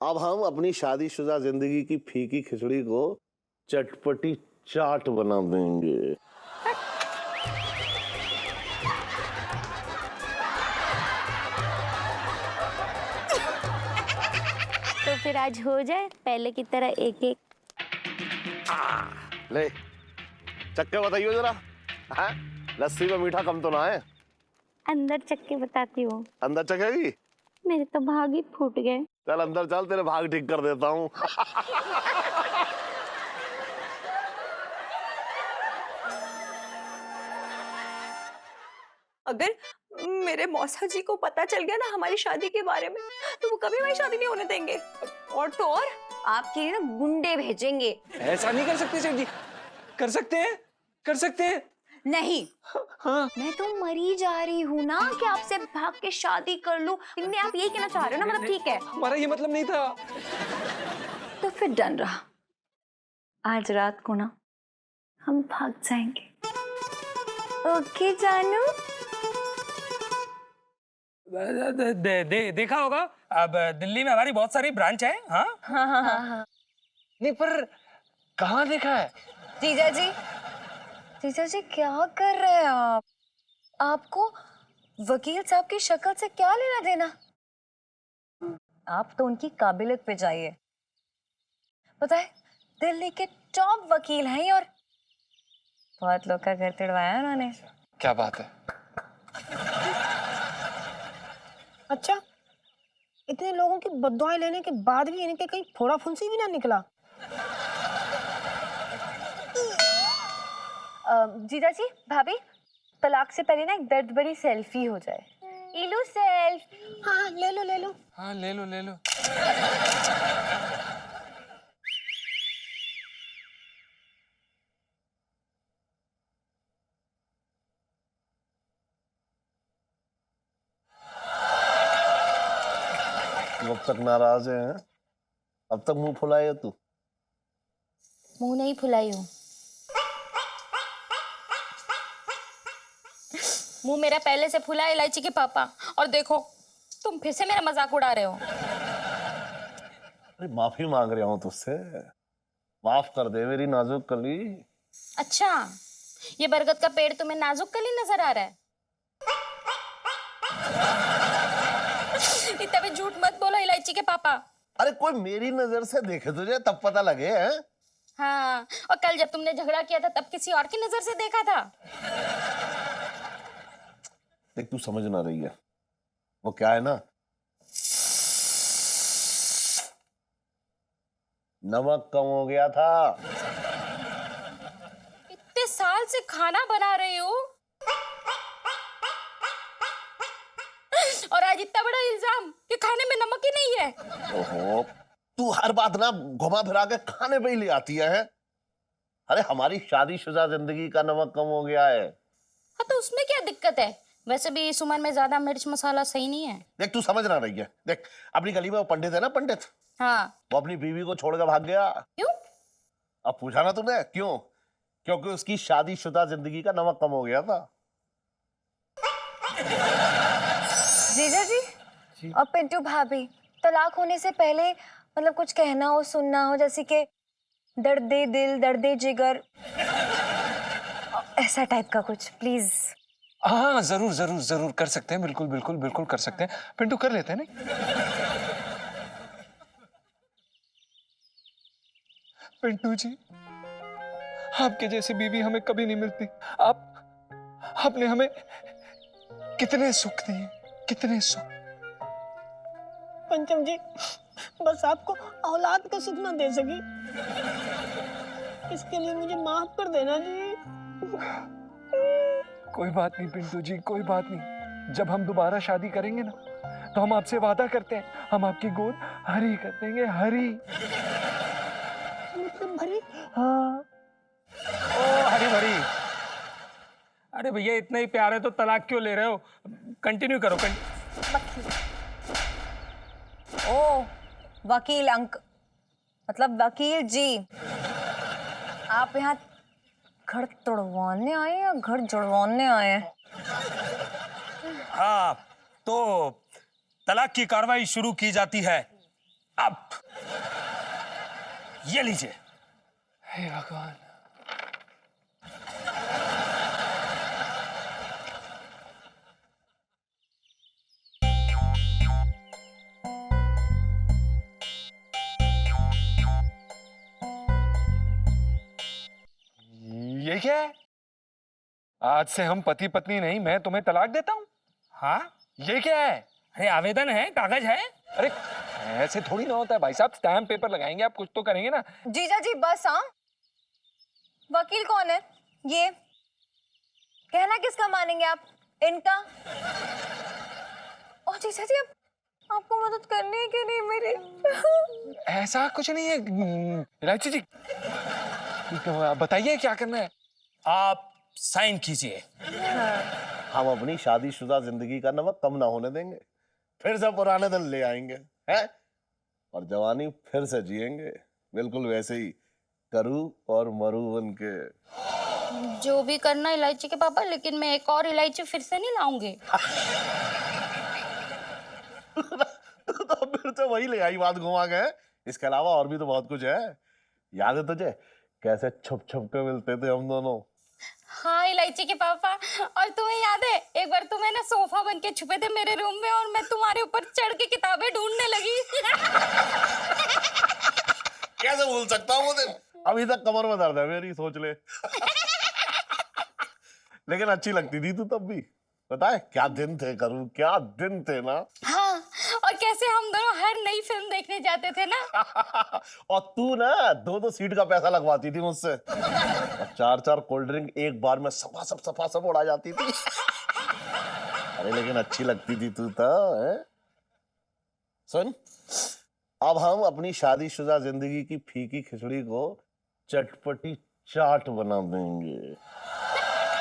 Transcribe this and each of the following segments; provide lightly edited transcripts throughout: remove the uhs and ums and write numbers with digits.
अब हम अपनी शादीशुदा जिंदगी की फीकी खिचड़ी को चटपटी चाट बना देंगे। तो फिर आज हो जाए पहले की तरह एक एक। ले चक्के बताइयो जरा। हाँ? लस्सी में मीठा कम तो ना है? अंदर चक्के बताती हूँ। अंदर चखेगी? मेरे तो भाग ही फूट गए। चल अंदर चल, तेरे भाग ठीक कर देता हूँ। अगर मेरे मौसा जी को पता चल गया ना हमारी शादी के बारे में, तो वो कभी हमारी शादी नहीं होने देंगे। और तो और आपके लिए ना गुंडे भेजेंगे। ऐसा नहीं कर सकते सेठ जी। कर सकते हैं, कर सकते हैं। नहीं। हाँ। मैं तो मरी जा रही हूँ ना कि आपसे भाग के शादी कर लूं। इनमें आप यही कहना चाह रहे हो ना? मतलब ठीक है, हमारा ये मतलब नहीं था। तो फिर डन रहा। आज रात को ना हम भाग जाएंगे। ओके जानू। देखा होगा, अब दिल्ली में हमारी बहुत सारी ब्रांच है। हाँ हाँ हाँ हाँ। नहीं, पर कहाँ देखा है? जीजा जी, जीजा जी क्या कर रहे हैं आप? आपको वकील साहब की शक्ल से क्या लेना देना? आप तो उनकी काबिलियत पे जाइए। पता है दिल्ली के टॉप वकील हैं और बहुत लोग का घर तोड़वाया उन्होंने। क्या बात है? अच्छा, इतने लोगों की बद्दुआएं लेने के बाद भी इनके कहीं फोड़ा फुंसी भी ना निकला। जीजा जी, भाभी, तलाक से पहले ना एक दर्द भरी सेल्फी हो जाए। इलू सेल्फ। हाँ ले लो ले लो। हाँ ले लो ले लो। अब तक नाराज है? अब तक मुंह फुलाए तू? मुंह नहीं फुलाई हूँ। मुंह मेरा पहले से फुला है इलायची के पापा। और देखो तुम फिर से मेरा मजाक उड़ा रहे हो। अरे माफी मांग रहा हूँ तुझसे, माफ कर दे मेरी नाजुक कली। अच्छा, ये बरगद का पेड़ तुम्हें नाजुक कली नजर आ रहा है? इतना भी झूठ मत बोलो इलायची के पापा। अरे कोई मेरी नजर से देखे तुझे तब पता लगे हैं? हाँ, और कल जब तुमने झगड़ा किया था तब किसी और की नजर से देखा था। देख तू समझ ना रही है, वो क्या है ना, नमक कम हो गया था। इतने साल से खाना बना रही हो और आज इतना बड़ा इल्जाम कि खाने में नमक ही नहीं है। ओहो, तू हर बात ना घुमा फिरा के खाने पे ही ले आती है? अरे हमारी शादीशुदा जिंदगी का नमक कम हो गया है। हाँ तो उसमें क्या दिक्कत है? वैसे भी इस उम्र में ज्यादा मिर्च मसाला सही नहीं है। देख तू समझ ना रही है, देख अपनी गली में वो पंडित है ना, पंडित, हाँ। वो अपनी बीवी को छोड़कर भाग गया। क्यों? अब पूछा ना तूने क्यों? क्योंकि उसकी शादीशुदा जिंदगी का नमक कम हो गया था। जीजा जी और पिंटू भाभी, तलाक होने से पहले मतलब कुछ कहना हो, सुनना हो, जैसे कि दर्दे दिल, दर्दे जिगर, ऐसा टाइप का कुछ, प्लीज। हाँ जरूर जरूर जरूर कर सकते हैं। बिल्कुल बिल्कुल बिल्कुल कर सकते हैं। पिंटू कर लेते हैं ना? पिंटू जी, आपके जैसी बीवी हमें कभी नहीं मिलती। आपने हमें कितने सुख दिए, कितने सुख। पंचम जी, बस आपको औलाद का सुख ना दे सकी, इसके लिए मुझे माफ कर देना जी। कोई बात नहीं पिंटू जी, कोई बात नहीं। जब हम दोबारा शादी करेंगे ना, तो हम आपसे वादा करते हैं, हम आपकी गोद हरी कर देंगे, हरी। मतलब भरी? हाँ। ओ हरी भरी। अरे भैया इतना ही प्यार है तो तलाक क्यों ले रहे हो? कंटिन्यू करो। ओ वकील मतलब वकील जी, आप यहाँ घर तोड़वाने आए या घर जुड़वाने आए हैं? हाँ, तो तलाक की कार्रवाई शुरू की जाती है अब। ये लीजिए। हे भगवान। ये क्या है? आज से हम पति पत्नी नहीं, मैं तुम्हें तलाक देता हूँ। हाँ, ये क्या है? अरे आवेदन है, कागज है। अरे ऐसे थोड़ी ना होता है भाई साहब, स्टैम्प पेपर लगाएंगे, आप कुछ तो करेंगे ना। जीजा जी बस। हाँ, वकील कौन है? ये कहना किसका मानेंगे आप? इनका? और जीजा जी अब आपको मदद करनी है कि नहीं मेरी? ऐसा कुछ नहीं है इलायची जी, बताइए क्या करना है। आप साइन कीजिए। हम अपनी शादीशुदा जिंदगी का नमक कम ना होने देंगे, फिर से पुराने दिन ले आएंगे हैं, और जवानी फिर से जिएंगे बिल्कुल वैसे ही, करू और मरू बन के। जो भी करना इलायची के पापा, लेकिन मैं एक और इलायची फिर से नहीं लाऊंगी। तो फिर से वही ले आई बात घुमा गए। इसके अलावा और भी तो बहुत कुछ है। याद है तुझे कैसे छुप छुप के मिलते थे हम दोनों? हाँ इलायची के पापा, और तुम्हें याद है एक बार तुम्हें ना सोफा बन के छुपे थे मेरे रूम में, और मैं तुम्हारे ऊपर चढ़ के किताबें ढूंढने लगी। कैसे भूल सकता हूँ वो दिन? अभी तक कमर में दर्द है मेरी, सोच ले। लेकिन अच्छी लगती थी तू तब भी, पता है क्या दिन थे करूँ, क्या दिन थे ना। हाँ, और कैसे हम दोनों हर नई फिल्म देखने जाते थे ना। और तू ना 2-2 सीट का पैसा लगवाती थी मुझसे, और 4-4 कोल्ड ड्रिंक एक बार में सफा सब उड़ा जाती थी। अरे लेकिन अच्छी लगती थी तू तो, हैं? सुन, अब हम अपनी शादीशुदा जिंदगी की फीकी खिचड़ी को चटपटी चाट बना देंगे।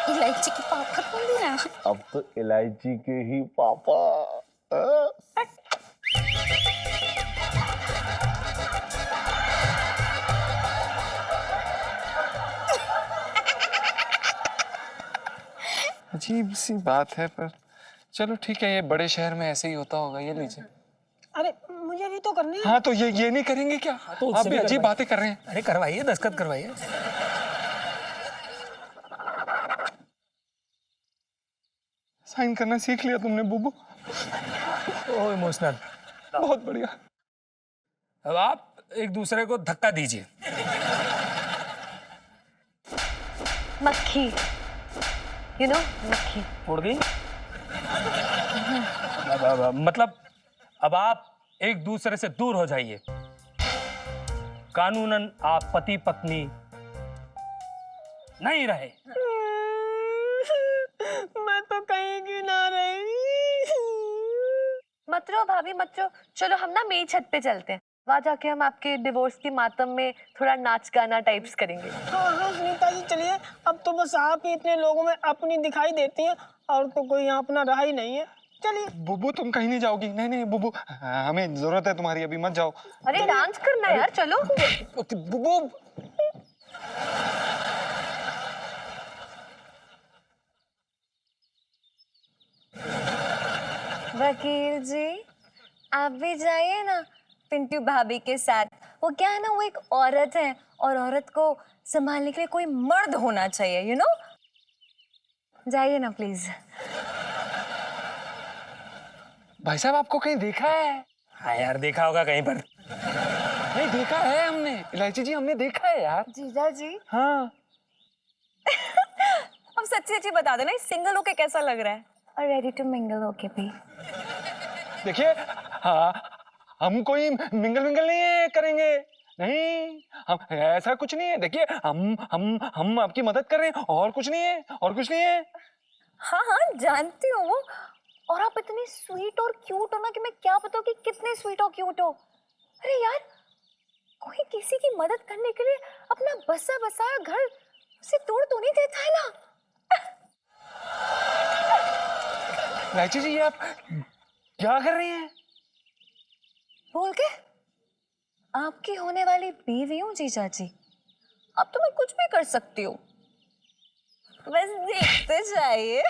इलायची के पापा बोल दिया। अब तो इलायची के ही पापा। अजीब सी बात है, पर चलो ठीक है, ये बड़े शहर में ऐसे ही होता होगा। ये लीजिए। अरे मुझे भी तो करने हैं। हाँ तो ये नहीं करेंगे क्या? तो आप उससे भी भी अजीब करवाइए। बातें कर रहे हैं। अरे करवाइए, दस्तखत करवाइए। साइन करना सीख लिया तुमने बुबू, ओ इमोशनल। बहुत बढ़िया। अब आप एक दूसरे को धक्का दीजिए। मक्खी, यू नो, मक्खी। उड़ गई। मतलब अब आप एक दूसरे से दूर हो जाइए। कानूनन आप पति पत्नी नहीं रहे। मैं तो कहीं की ना रही। मत रो भाभी, मत रो। चलो हम ना मेरी छत पे चलते हैं, वहां जाके हम आपके डिवोर्स की मातम में थोड़ा नाच गाना टाइप्स करेंगे। हाँ हाँ सुनीता जी चलिए, अब तो बस आप ही इतने लोगों में अपनी दिखाई देती हैं, और तो कोई यहाँ अपना रहा ही नहीं है। चलिए। बुबू तुम कहीं नहीं जाओगी। नहीं नहीं बुबू, हमें जरूरत है तुम्हारी, अभी मत जाओ। अरे डांस करना यार, चलो। बुबू वकील जी आप भी जाइए ना पिंटू भाभी के साथ। वो क्या है ना, वो एक औरत है, और औरत को संभालने के लिए कोई मर्द होना चाहिए, यू नो। जाइए ना प्लीज। भाई साहब आपको कहीं देखा है? हाँ यार, देखा होगा कहीं पर। नहीं देखा है हमने, इलायची जी हमने देखा है यार। जीजा जी हाँ। अब सच्ची सच्ची बता देना, सिंगल होके कैसा लग रहा है? और रेडी टू मिंगल होके भी। देखिए हाँ, हम कोई मिंगल नहीं करेंगे, नहीं हम ऐसा कुछ नहीं है। देखिए हम आपकी मदद कर रहे हैं, और कुछ नहीं है, और कुछ नहीं है। हाँ हाँ जानती हूँ वो, और आप इतनी स्वीट और क्यूट हो ना कि मैं क्या बताऊँ कि कितने स्वीट और क्यूट हो। अरे यार, कोई किसी की मदद करने के लिए अपना बसा बसाया घर उसे तोड़ तो नहीं देता है ना। इलायची जी ये आप क्या कर रही हैं? बोल के आपकी होने वाली बीवी हूँ जीजा जी, अब तो मैं कुछ भी कर सकती हूँ, बस देखते जाइए।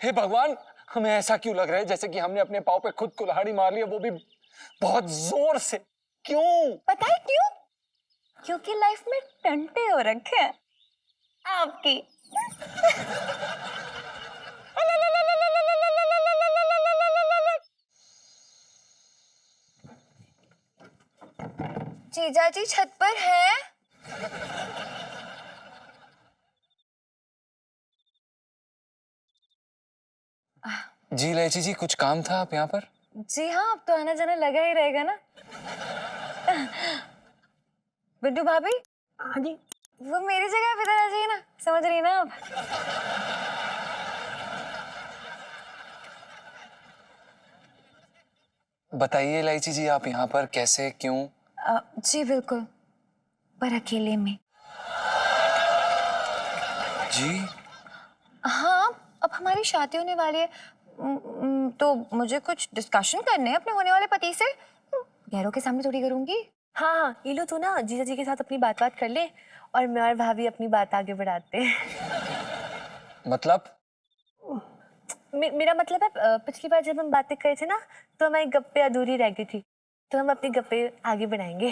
हे भगवान, हमें ऐसा क्यों लग रहा है जैसे कि हमने अपने पाँव पे खुद कुल्हाड़ी मार ली है, वो भी बहुत जोर से। क्यों? पता है क्यों? क्योंकि लाइफ में टंटे हो रखे हैं आपकी। जीजा जी छत पर है? जी इलायची जी, कुछ काम था आप यहाँ पर? जी हाँ, अब तो आना जाना लगा ही रहेगा ना। बिड्डू भाभी, हाँ जी। वो मेरी जगह पे इधर आ जाइए ना, समझ रही ना आप? बताइए इलायची जी, आप यहाँ पर कैसे, क्यों? जी बिल्कुल, पर अकेले में। जी हाँ, अब हमारी शादी होने वाली है, तो मुझे कुछ डिस्कशन करने हैं अपने होने वाले पति से। गैरों के सामने थोड़ी करूंगी। हाँ हाँ, ये लो तो ना जीजा जी के साथ अपनी बात कर ले और मैं और भाभी अपनी बात आगे बढ़ाते हैं। मतलब? मेरा मतलब है पिछली बार जब हम बातें करे थे ना तो हमारी गप्पे अधूरी रह गई थी, तो हम अपनी गप्पे आगे बढ़ाएंगे।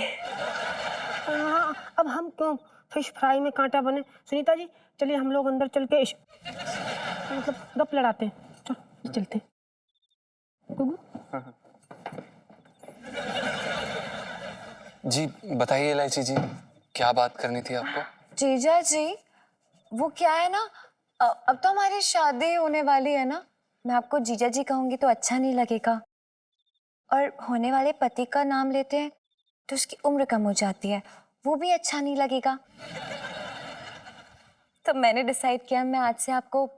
हाँ, अब हम क्यों फिश फ्राई में कांटा बने। सुनीता जी चलिए हम लोग अंदर चल के मतलब गप लड़ाते हैं। चल चलते हैं। गुगु? जी बताइए इलायची जी, क्या बात करनी थी आपको? जीजा जी, वो क्या है ना, अब तो हमारी शादी होने वाली है ना, मैं आपको जीजा जी कहूंगी तो अच्छा नहीं लगेगा, और होने वाले पति का नाम लेते हैं तो उसकी उम्र कम हो जाती है, वो भी अच्छा नहीं लगेगा। तो मैंने डिसाइड किया मैं आज से आपको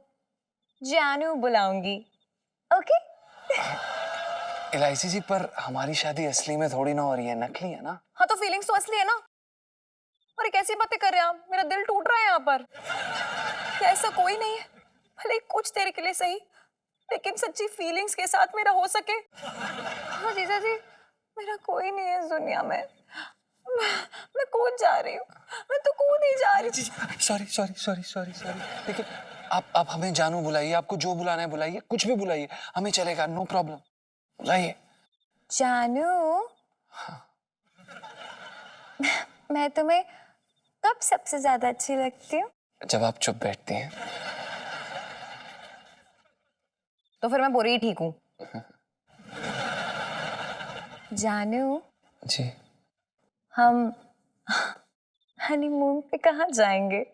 जानू बुलाऊंगी। ओके? इलायची जी, पर हमारी शादी असली में थोड़ी ना हो रही है, नकली है ना? हाँ तो फीलिंग्स तो असली है ना। अरे कैसी बातें कर रहे हैं आप, मेरा दिल टूट रहा है यहाँ पर। क्या ऐसा कोई नहीं है, भले ही कुछ देर के लिए सही, लेकिन सच्ची फीलिंग्स के साथ मेरा हो सके। हाँ जीजा जी, मेरा कोई नहीं है इस दुनिया में। मैं कूद जा रही हूँ, मैं तो कूद ही जा रही हूँ। Sorry sorry sorry sorry sorry, लेकिन आप हमें जानू बुलाइए, आपको जो बुलाना है बुलाइए, कुछ भी बुलाइए, हमें चलेगा, नो प्रॉब्लम, बुलाइए। जानू, मैं तुम्हें कब सबसे ज्यादा अच्छी लगती हूँ? जब आप चुप बैठती हैं। तो फिर मैं बुरी ही ठीक हूँ। जानू, जी हम हनीमून पे कहाँ जाएंगे?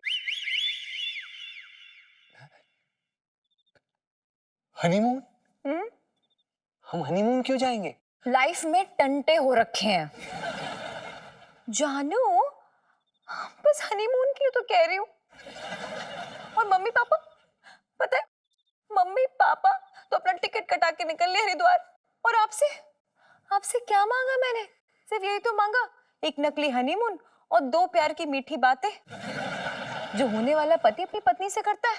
हनीमून? हम हनीमून क्यों जाएंगे? लाइफ में टंटे हो रखे हैं जानू, बस हनीमून के लिए तो कह रही हूँ। और मम्मी पापा, पता है मम्मी पापा तो अपना टिकट कटा के निकल लिए हरिद्वार, और आपसे क्या मांगा मैंने? सिर्फ यही तो मांगा, एक नकली हनीमून और 2 प्यार की मीठी बातें जो होने वाला पति अपनी पत्नी से करता है।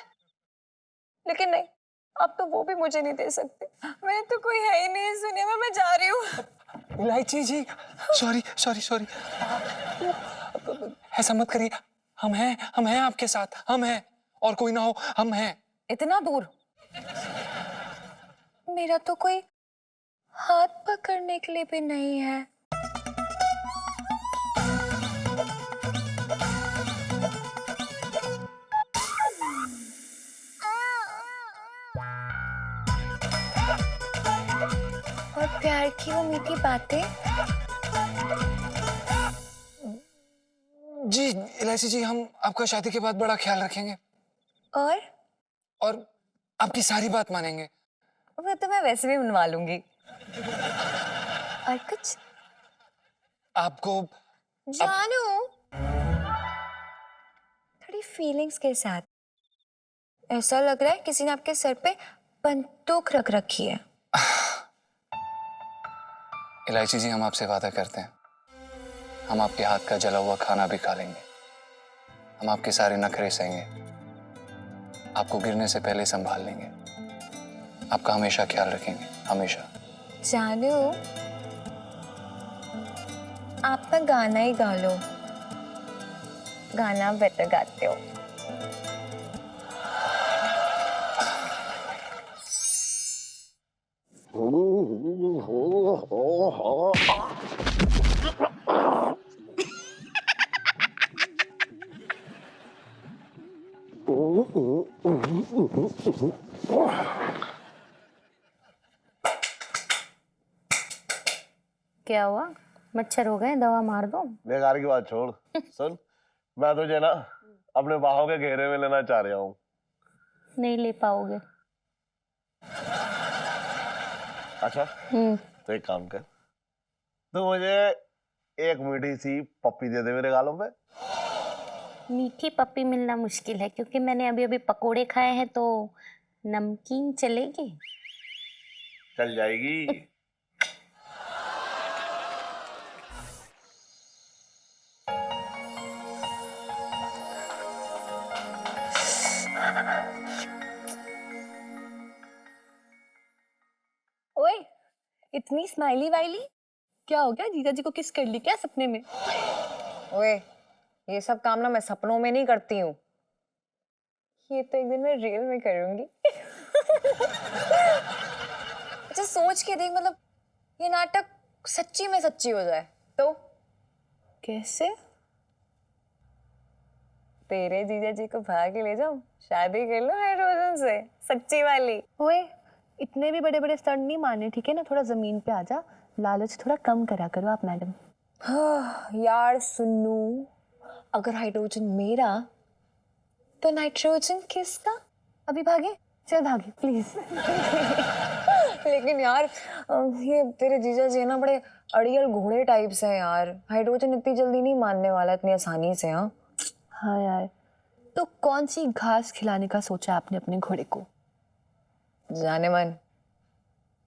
लेकिन नहीं, अब तो वो भी मुझे नहीं दे सकते। मैं तो कोई है ही नहीं इस दुनिया में, मैं जा रही हूँ। इलायची जी, सॉरी सॉरी सॉरी, ऐसा मत करिए, हम हैं आपके साथ, हम हैं, और कोई ना हो, हम हैं। इतना दूर? मेरा तो कोई हाथ पकड़ने के लिए भी नहीं है। और प्यार की वो मीठी बातें। जी इलायची जी, हम आपका शादी के बाद बड़ा ख्याल रखेंगे और आपकी सारी बात मानेंगे। वो तो मैं वैसे भी मनवा लूंगी। और कुछ आपको जानू, थोड़ी फीलिंग्स के साथ। ऐसा लग रहा है किसी ने आपके सर पे बंदूक रख रखी है। इलायची जी, हम आपसे वादा करते हैं, हम आपके हाथ का जला हुआ खाना भी खा लेंगे, हम आपके सारे नखरे सहेंगे, आपको गिरने से पहले संभाल लेंगे, आपका हमेशा ख्याल रखेंगे, हमेशा। जानू, आप ना गाना ही गा लो, गाना बेटर गाते हो। ओहो क्या हुआ? मच्छर हो गए, दवा मार दो। बेकार की बात छोड़। सुन, मैं तुझे ना अपने बाहों के घेरे में लेना चाह रहा हूँ। नहीं ले पाओगे। अच्छा तो एक काम कर, तो मुझे एक मीठी सी पप्पी दे दे मेरे गालों पे। मीठी पप्पी मिलना मुश्किल है क्योंकि मैंने अभी अभी पकोड़े खाए हैं, तो नमकीन चलेगी? चल जाएगी। ओए, इतनी स्माइली वाइली, क्या हो गया? जीजा जी को किस कर ली क्या सपने में? ओए, ये सब काम ना मैं सपनों में नहीं करती हूँ, ये तो एक दिन मैं रियल में करूंगी। अच्छा सोच के देख, मतलब ये नाटक सच्ची में सच्ची हो जाए तो? कैसे? तेरे जीजा जी को भाग के ले जाऊं, शादी कर लो हाइड्रोजन से, सच्ची वाली। ओए, इतने भी बड़े बड़े स्टंट नहीं मारने, ठीक है ना? थोड़ा जमीन पे आ जा, लालच थोड़ा कम करा करो आप मैडम। हाँ यार सुन्नू, अगर हाइड्रोजन मेरा तो नाइट्रोजन किसका? अभी भागे, चल भागे प्लीज। लेकिन यार ये तेरे जीजा जी ना बड़े अड़ियल घोड़े टाइप्स हैं यार, हाइड्रोजन इतनी जल्दी नहीं मानने वाला इतनी आसानी से। हाँ यार, तो कौन सी घास खिलाने का सोचा आपने अपने घोड़े को? जाने मन,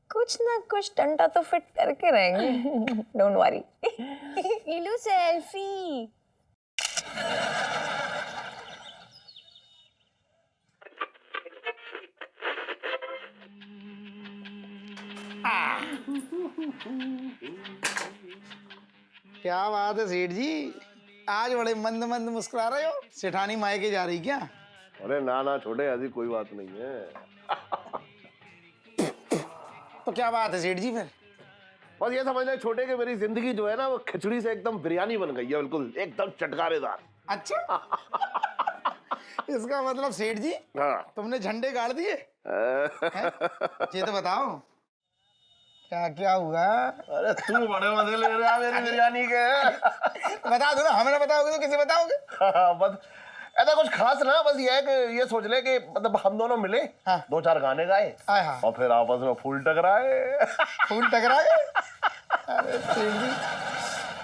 कुछ ना कुछ टंटा तो फिट करके रहेंगे। Don't worry. इलू सेल्फी। क्या बात है सेठ जी, आज बड़े मंद मंद मुस्कुरा रहे हो। सेठानी मायके जा रही क्या? अरे ना ना छोटे, ऐसी कोई बात नहीं है। तो क्या बात है सेठ जी फिर? बस ये समझ ले छोटे कि मेरी जिंदगी जो है ना वो खिचड़ी से एकदम बिरयानी बन गई है, बिल्कुल एकदम चटकारेदार। अच्छा। इसका मतलब सेठ जी हाँ। तुमने झंडे गाड़ दिए? ये तो बताओ क्या क्या हुआ? अरे तू बड़े मजे ले रहा है मेरी बिरयानी के। बता दो ना, हमें बताओगे तो किसे बताओगे? बस ऐसा कुछ खास ना, बस ये है कि ये सोच ले कि मतलब हम दोनों मिले, हाँ। 2-4 गाने गाए और फिर आपस में फूल टकराए। फूल टकराए? अरे सेठ जी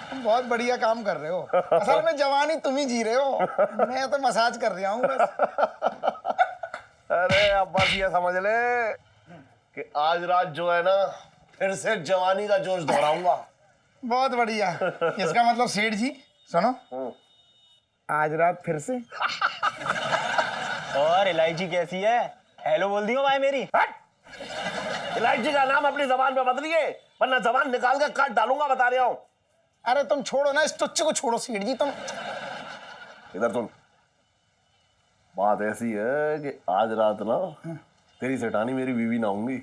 तुम बहुत बढ़िया काम कर रहे हो। असल में जवानी तुम ही जी रहे हो, मैं तो मसाज कर रहा हूँ बस। अरे अब बस ये समझ ले कि आज रात जो है ना फिर से जवानी का जोश दोहराऊंगा। बहुत बढ़िया। इसका मतलब सेठ जी सुनो, आज रात फिर से। और इलायची कैसी है? हेलो बोल दियो भाई मेरी। इलायची का नाम अपनी जबान पे मत लिए, वरना जबान निकाल के काट डालूंगा, बता रहा हूँ। अरे तुम छोड़ो ना इस टुच्चे को, छोड़ो सेठ जी तुम। इधर सुन, बात ऐसी है कि आज रात ना तेरी सेठानी मेरी बीवी ना होंगी,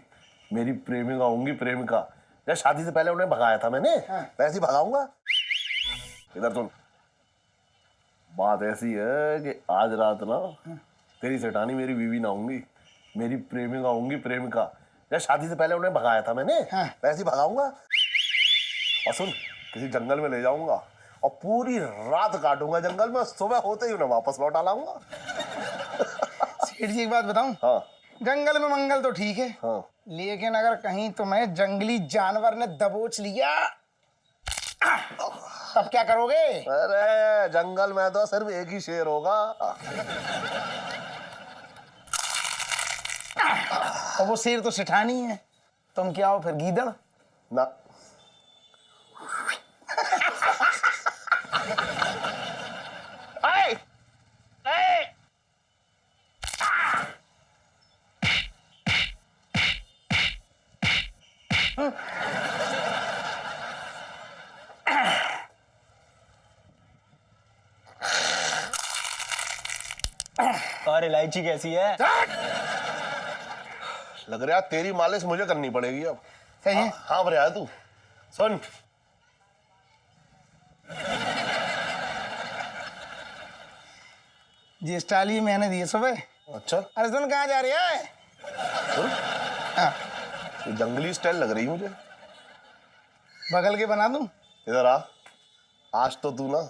मेरी प्रेमिका होंगी, प्रेमिका। जैसे शादी से पहले उन्हें भगाया था मैंने, वैसे ही भगाऊंगा। इधर सुन, बात ऐसी है कि आज रात ना तेरी सेठानी मेरी बीवी ना होंगी, मेरी प्रेमिका होंगी, प्रेमिका। जैसे शादी से पहले उन्हें भगाया था मैंने, वैसे ही भगाऊंगा। और सुन, किसी जंगल में ले जाऊंगा और पूरी रात काटूंगा जंगल में, सुबह होते ही उन्हें वापस लौटा लाऊंगा। सेठ जी एक बात बताऊं? हाँ। जंगल में मंगल तो ठीक है, हाँ। लेकिन अगर कहीं तुम्हें जंगली जानवर ने दबोच लिया तब क्या करोगे? अरे जंगल में तो सिर्फ एक ही शेर होगा। और वो शेर तो सेठानी है, तुम क्या हो फिर, गीदड़? ना। और इलायची कैसी है? लग रहा है तेरी मालिश मुझे करनी पड़ेगी अब। सही है। हाँ भैया तू सुन, ये स्टाइल ही मैंने दिए सुबह। अच्छा, अरे सुन, कहाँ जा रही है? हाँ, ये जंगली स्टाइल लग रही मुझे। बगल के बना दूं? इधर आ, आज तो तू ना।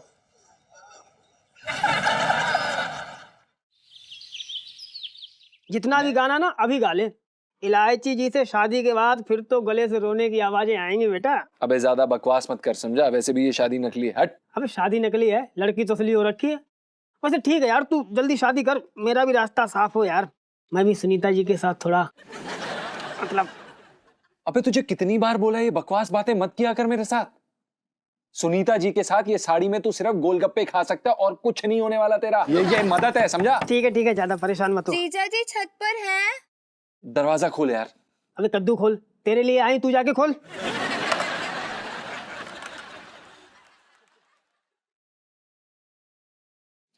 जितना भी गाना ना अभी गा ले। इलायची जी से शादी के बाद फिर तो गले से रोने की आवाजें आएंगी बेटा। अबे ज्यादा बकवास मत कर, समझा? वैसे भी ये शादी नकली है। हट। अबे शादी नकली है, लड़की तो असली हो रखी है। वैसे ठीक है यार, तू जल्दी शादी कर, मेरा भी रास्ता साफ हो यार। मैं भी सुनीता जी के साथ थोड़ा मतलब। अबे तुझे कितनी बार बोला ये बकवास बातें मत किया कर मेरे साथ। सुनीता जी के साथ ये साड़ी में तू सिर्फ गोलगप्पे खा सकता है और कुछ नहीं होने वाला तेरा। ये मदद है, समझा? ठीक है, ज्यादा परेशान मत हो। जीजा जी छत पर हैं? दरवाजा खोल यार। अबे कद्दू खोल, तेरे लिए आई, तू जाके खोल।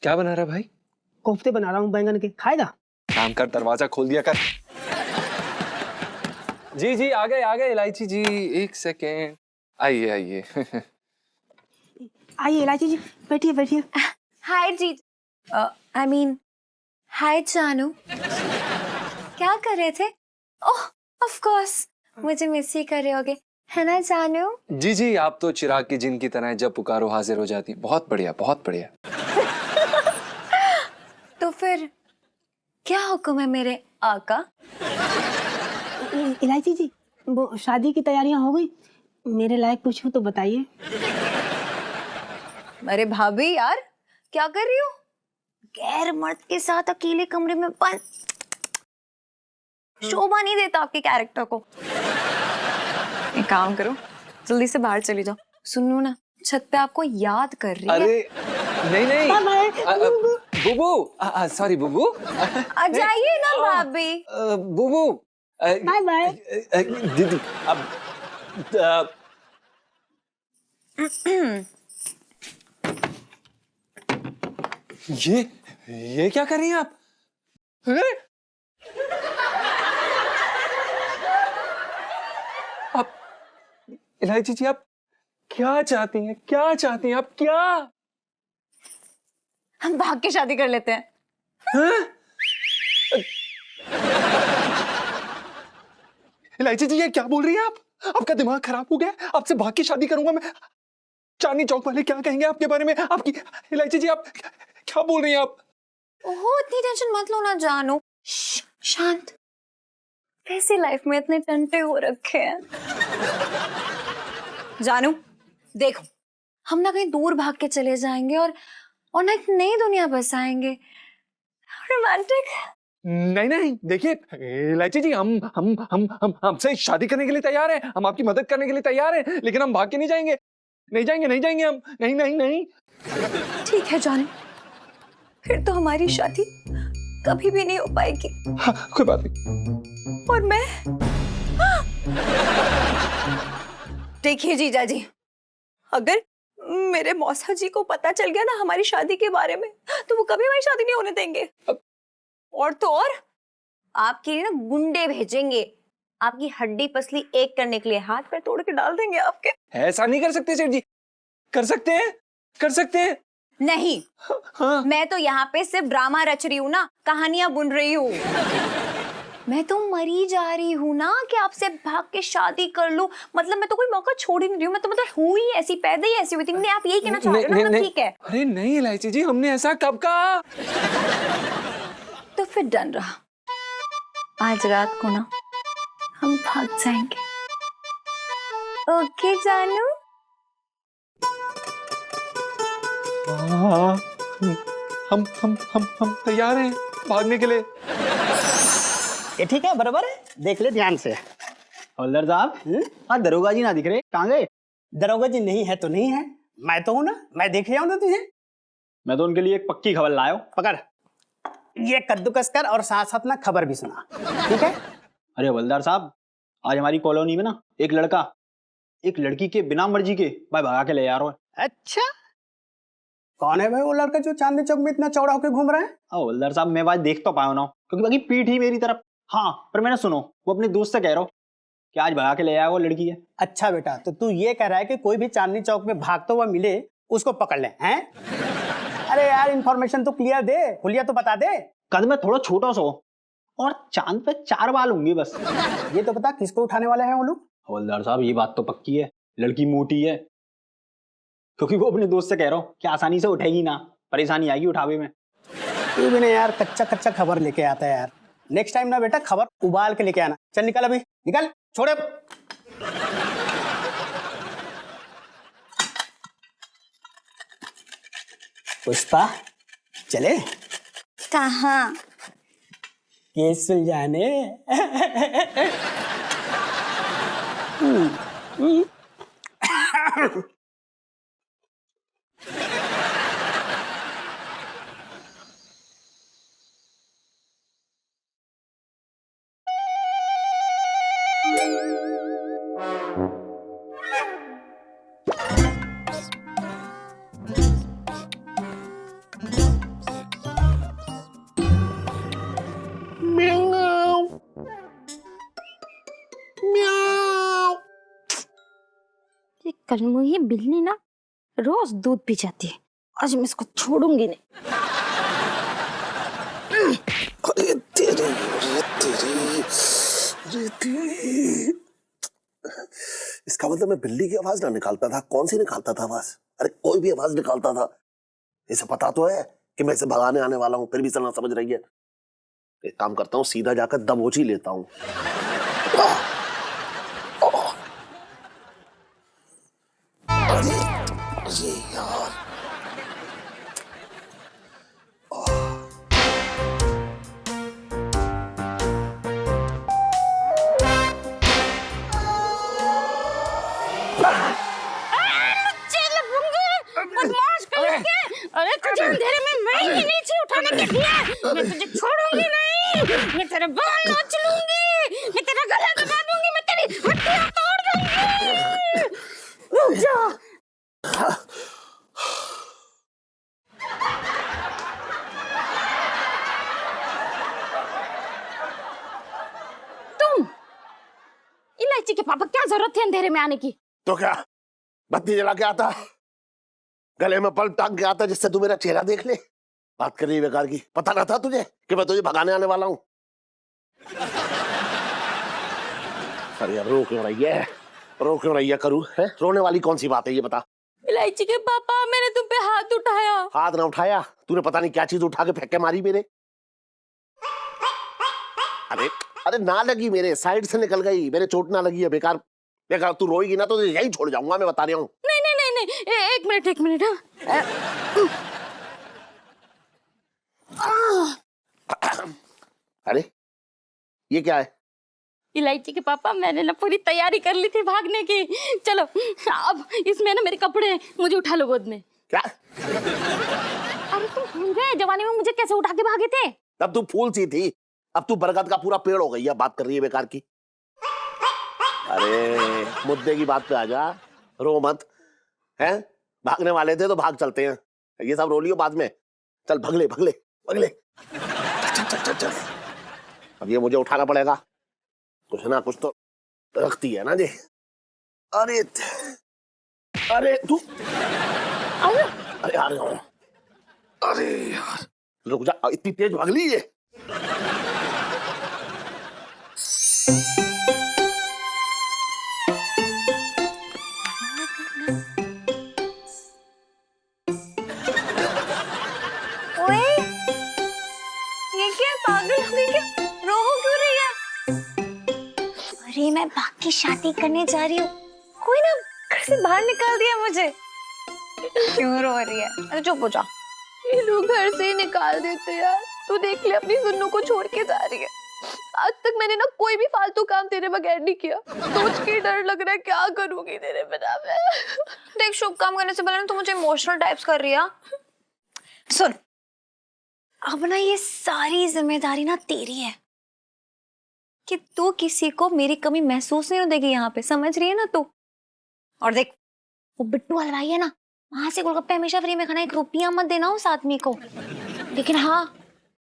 क्या बना रहा भाई? कोफ्ते बना रहा हूँ बैंगन के, खाएगा? काम कर, दरवाजा खोल दिया कर। जी आ गए इलायची जी, एक सेकेंड। आइए आइए इलायची जी, बैठिए। हाय जी, आई मीन हाय जानू। क्या कर रहे थे? ओह ऑफ कोर्स, मुझे मिस ही कर रहे होगे, है ना जानू? जी आप तो चिराग की जिन की तरह हैं, जब पुकारो हाजिर हो जाती। बहुत बढ़िया। तो फिर क्या हुक्म है मेरे आका? इलायची जी, वो शादी की तैयारियां हो गई? मेरे लायक कुछ हो तो बताइए। अरे भाभी यार, क्या कर रही हो? गैर मर्द के साथ अकेले कमरे में बंद, शोभा नहीं देता आपके कैरेक्टर को। एक काम करो, जल्दी से बाहर चली जाओ। सुनो ना, छत पे आपको याद कर रही है। अरे नहीं बुबू, सॉरी बुबू। आ जाइए ना भाभी। बुबू, बाय बाय। दीदी अब ये क्या कर रही हैं आप? आप इलायची जी, आप क्या चाहती हैं? आप क्या? हम भाग के शादी कर लेते हैं। इलायची जी, ये क्या बोल रही हैं आप? आपका दिमाग खराब हो गया? आपसे भाग के शादी करूंगा मैं? चांदनी चौक वाले क्या कहेंगे आपके बारे में? आपकी इलायची जी, आप क्या बोल रही हैं आप? ओहो, इतनी टेंशन मत लो ना जानू, शांत। वैसे लाइफ में इतने टंटे हो रखे हैं। जानू देखो, हम ना कहीं दूर भाग के चले जाएंगे और ना एक नई दुनिया बसाएंगे। रोमांटिक। नहीं, देखिए इलायची जी, हम हमसे शादी करने के लिए तैयार हैं, हम आपकी मदद करने के लिए तैयार हैं, लेकिन हम भाग के नहीं जाएंगे हम। नहीं। ठीक है जानू, फिर तो हमारी शादी कभी भी नहीं हो पाएगी। हाँ, कोई बात नहीं। और मैं देखिए जीजा जी, अगर मेरे मौसा जी को पता चल गया ना हमारी शादी के बारे में, तो वो कभी हमारी शादी नहीं होने देंगे। और तो और आपके लिए ना गुंडे भेजेंगे, आपकी हड्डी पसली एक करने के लिए, हाथ पैर तोड़ के डाल देंगे आपके। ऐसा नहीं कर सकते सेठ जी। कर सकते हैं। नहीं। हाँ। मैं तो यहाँ पे सिर्फ ड्रामा रच रही हूँ ना, कहानियां बुन रही हूँ। मैं तो मरी जा रही हूँ ना कि आपसे भाग के शादी कर लूं। मतलब मैं तो कोई मौका छोड़ ही नहीं रही हूँ। मैं तो मतलब हुई ऐसी, पैदा ही ऐसी हुई थी। आप यही कहना चाह रहे हो ना? मतलब ठीक है। अरे नहीं इलायची जी, हमने ऐसा कब कहा? तो फिर डन रहा, आज रात को ना हम भाग जाएंगे। ओके जानू? हाँ, हम तैयार हैं भागने के लिए। ये ठीक है, बराबर है। देख ले ध्यान से। हवलदार साहब, हाँ दरोगा जी ना दिख रहे, कहाँ गए? दरोगा जी नहीं है तो नहीं है, मैं तो हूँ ना, मैं देख रहा हूँ ना तुझे। मैं तो उनके लिए एक पक्की खबर लाया हूँ, पकड़। ये कद्दूकस कर और साथ साथ ना खबर भी सुना, ठीक है? अरे हवलदार साहब, आज हमारी कॉलोनी में ना एक लड़का एक लड़की के बिना मर्जी के भाई भगा के ले जा रहा है। अच्छा, कौन है भाई वो लड़का जो चांदनी चौक में इतना चौड़ा होकर घूम रहा है? हवलदार साहब, मैं बात देख तो पाया ना, क्योंकि बाकी पीठ ही मेरी तरफ। हाँ, पर मैंने सुनो, वो अपने दोस्त से कह रहा हूँ कि आज भगा के ले आया वो लड़की है। अच्छा बेटा, तो तू ये कह रहा है कि कोई भी चांदनी चौक में भागता हुआ मिले उसको पकड़ ले, हैं? अरे यार, इन्फॉर्मेशन तो क्लियर दे, हुलिया तो बता दे। कद में थोड़ा छोटा सा और चांद पे 4 बाल होंगे बस। ये तो बता किसको उठाने वाले हैं वो लोग? हवलदार साहब, ये बात तो पक्की है, लड़की मोटी है, क्योंकि वो अपने दोस्त से कह रहा हूँ कि आसानी से उठेगी ना, परेशानी आएगी उठावे में। तू भी ना यार कच्चा कच्चा खबर लेके आता है यार। नेक्स्ट टाइम ना बेटा खबर उबाल के लेके आना। चल निकल, अभी निकल, छोड़े। पुष्पा, चले कहाँ? केस सुलझाने। ये कलमुही बिल्ली ना रोज दूध पी जाती है, आज मैं इसको छोड़ूंगी नहीं। अरे तेरी, अरे तेरी, अरे तेरी। इसका मतलब मैं बिल्ली की आवाज ना निकालता था। कौन सी निकालता था आवाज? अरे कोई भी आवाज निकालता था। इसे पता तो है कि मैं इसे भगाने आने वाला हूँ, फिर भी चलना समझ रही है। एक काम करता हूँ, सीधा जाकर दबोच ही लेता हूँ। अरे यार, अरे तुझे अंधेरे में मैं ही नीचे उठाने के दिया। मैं तुझे छोड़ूंगी नहीं, मैं तेरे बाल नोच लूंगी, मैं तेरा गला दबा दूंगी, मैं तेरी हड्डियां तोड़ दूंगी। रुक जा। तुम इलायची के पापा, क्या जरूरत थी अंधेरे में आने की? तो क्या बत्ती जला के आता, गले में बल्ब टांग के आता जिससे तू मेरा चेहरा देख ले? बात कर रही है बेकार की। पता ना था तुझे कि मैं तुझे भगाने आने वाला हूँ? अरे यार, रो क्यों रही है? रो क्यों रही है? करूँ है? रोने वाली कौन सी बात है ये बता। इलायची के पापा, मैंने तुम पे हाथ उठाया। हाथ ना उठाया, तूने पता नहीं क्या चीज उठा के फेंक के मारी मेरे। अरे अरे ना लगी मेरे, साइड से निकल गई, मेरे चोट ना लगी है। बेकार बेकार तू रोएगी ना तो यही छोड़ जाऊंगा, मैं बता रहा हूँ। नहीं नहीं नहीं नहीं, एक मिनट एक मिनट। अरे ये क्या है? इलायची के पापा, मैंने ना पूरी तैयारी कर ली थी भागने की। चलो अब इसमें ना मेरे कपड़े हैं, मुझे उठा लो गोद में। क्या? अरे तुम भूल गए जवानी में मुझे कैसे उठा के भागे थे? तब तू फूल सी थी, अब तू बरगद का पूरा पेड़ हो गई है। बात कर रही है बेकार की। अरे मुद्दे की बात पे आ जा, रो मत। हैं? भागने वाले थे तो भाग चलते हैं, ये सब रो लियो बाद में। चल भगले भगले भगले, चल चल चल चल। अब ये मुझे उठाना पड़ेगा, कुछ ना कुछ तो रखती है ना जी। अरे अरे तू, अरे यार, अरे यार रुक जा, इतनी तेज भाग ली ये। ओए, ये क्या पागल हो गई क्या? रो क्यों रही है? अरे मैं भाग की शादी करने जा रही हूँ, कोई ना घर से बाहर निकाल दिया मुझे। क्यों रो रही है? अरे चुप हो जा। ये लोग घर से ही निकाल देते यार। तू देख ले, अपनी सुन्नू को छोड़ के जा रही है। आज तक मैंने ना कोई भी फालतू काम तेरे बगैर नहीं किया। सोच के डर लग रहा है क्या करूंगी तेरे बिना मैं। देख, शुभ काम करने से पहले तू मुझे इमोशनल टाइप्स कर रही है। सुन, अब ना ये सारी जिम्मेदारी ना तेरी है कि तू किसी को मेरी कमी महसूस नहीं देगी यहाँ पे, समझ रही है ना तू? और देख, वो बिट्टू हलवाई है ना, वहां से गोलगप्पे हमेशा फ्री में खाना, 1 रुपया मत देना उस आदमी को। लेकिन हाँ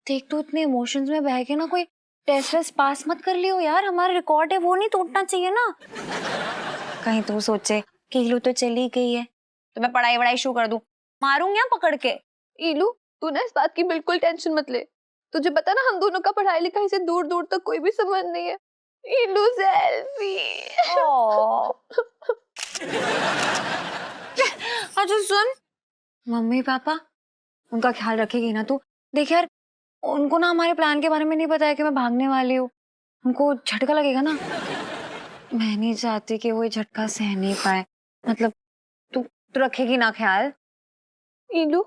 देख, तू इतने इमोशंस में बह के ना कोई टेस्ट वेस्ट पास मत कर लियो यार, हमारा रिकॉर्ड है वो नहीं टूटना चाहिए ना। कहीं तू सोचे कि इलू तो चली गई है तो मैं पढ़ाई वढ़ाई शुरू कर दूं, मारूंगी यहाँ पकड़ के। इलू तू ना इस बात की बिल्कुल टेंशन मत ले, तुझे पता ना हम दोनों का पढ़ाई लिखाई से दूर दूर तक कोई भी संबंध नहीं है। इलू सेल्फी। अच्छा सुन, मम्मी पापा उनका ख्याल रखेगी ना तू? देख यार, उनको ना हमारे प्लान के बारे में नहीं पता है कि मैं भागने वाली हूँ, उनको झटका लगेगा ना। मैं नहीं चाहती कि वो ये झटका सह नहीं पाए। मतलब तू रखेगी ना ख्याल? इलू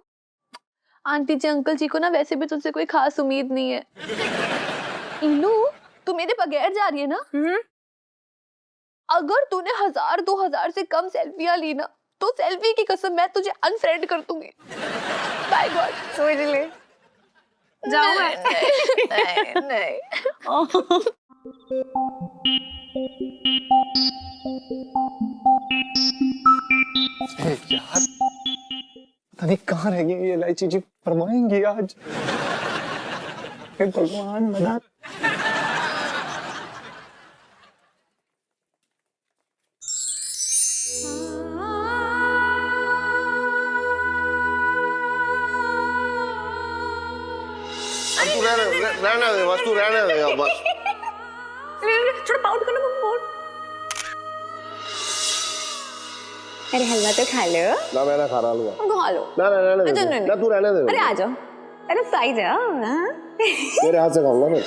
आंटी जी अंकल जी को ना वैसे भी तुझसे कोई खास उम्मीद नहीं है। इलू तू मेरे बगैर जा रही है ना? अगर तूने 1000-2000 से कम सेल्फियां ली ना तो सेल्फी की कसम मैं तुझे अनफ्रेंड कर दूंगी। By God. सोच ले, जाओ मैं। नहीं नहीं। यार पता नहीं कहाँ रह गई ये इलायची जी, फरमाएंगी आज। हे भगवान मदद। तू रहने दे बस, तू रहने दे अब बस। थोड़ा पाउट करना पाउट। अरे हलवा तो खा लो ना, मैं ना खा रहा हलवा। खा लो। ना ना रहने दे, नहीं, ना तू रहने दे। अरे आ जाओ, अरे साई जाओ। हाँ? तेरे हाथ से खाऊंगा मैं।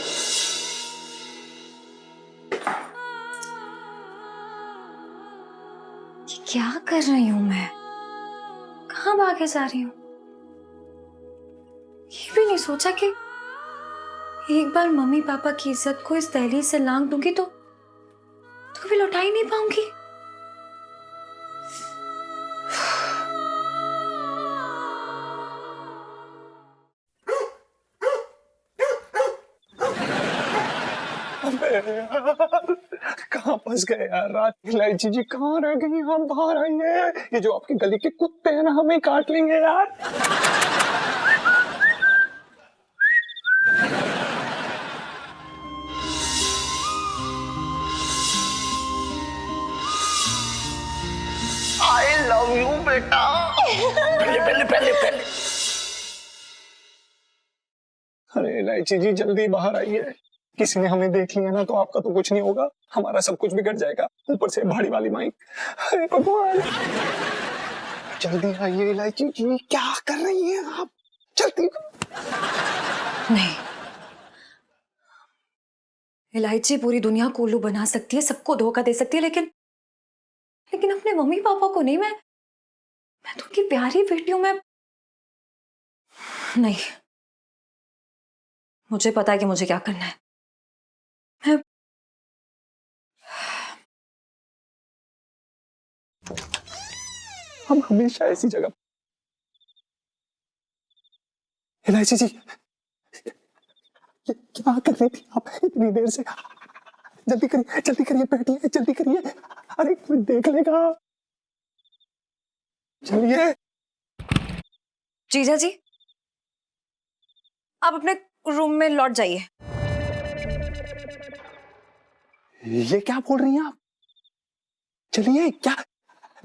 क्या कर रही हूँ मैं? कहाँ भागे जा रही हूँ? ये भी नहीं सोचा कि एक बार मम्मी पापा की इज्जत को इस दहलीज से लांघ दूंगी तो कभी लौटा ही नहीं पाऊंगी। कहाँ फंस गए यार? रात की इलायची जी कहाँ रह गई? हम बाहर आएंगे, ये जो आपकी गली के कुत्ते हैं ना हमें काट लेंगे यार। आई लव यू बेटा। पहले। अरे इलायची जी जल्दी बाहर आइए, किसी ने हमें देख लिया ना तो आपका तो कुछ नहीं होगा, हमारा सब कुछ बिगड़ जाएगा, ऊपर से भाड़ी वाली माइक। अरे भगवान जल्दी आइए इलायची जी, क्या कर रही हैं आप? जल्दी। नहीं, इलायची पूरी दुनिया को उल्लू बना सकती है, सबको धोखा दे सकती है, लेकिन अपने मम्मी पापा को नहीं। मैं तो उनकी प्यारी बेटी हूं। मैं नहीं, मुझे पता है कि मुझे क्या करना है। हम हमेशा ऐसी जगह। इलायची जी क्या कर रही थी आप इतनी देर से? जल्दी करिए बैठिए, जल्दी करिए। अरे कोई देख लेगा। चलिए। जीजा जी आप अपने रूम में लौट जाइए। ये क्या बोल रही हैं आप? चलिए, क्या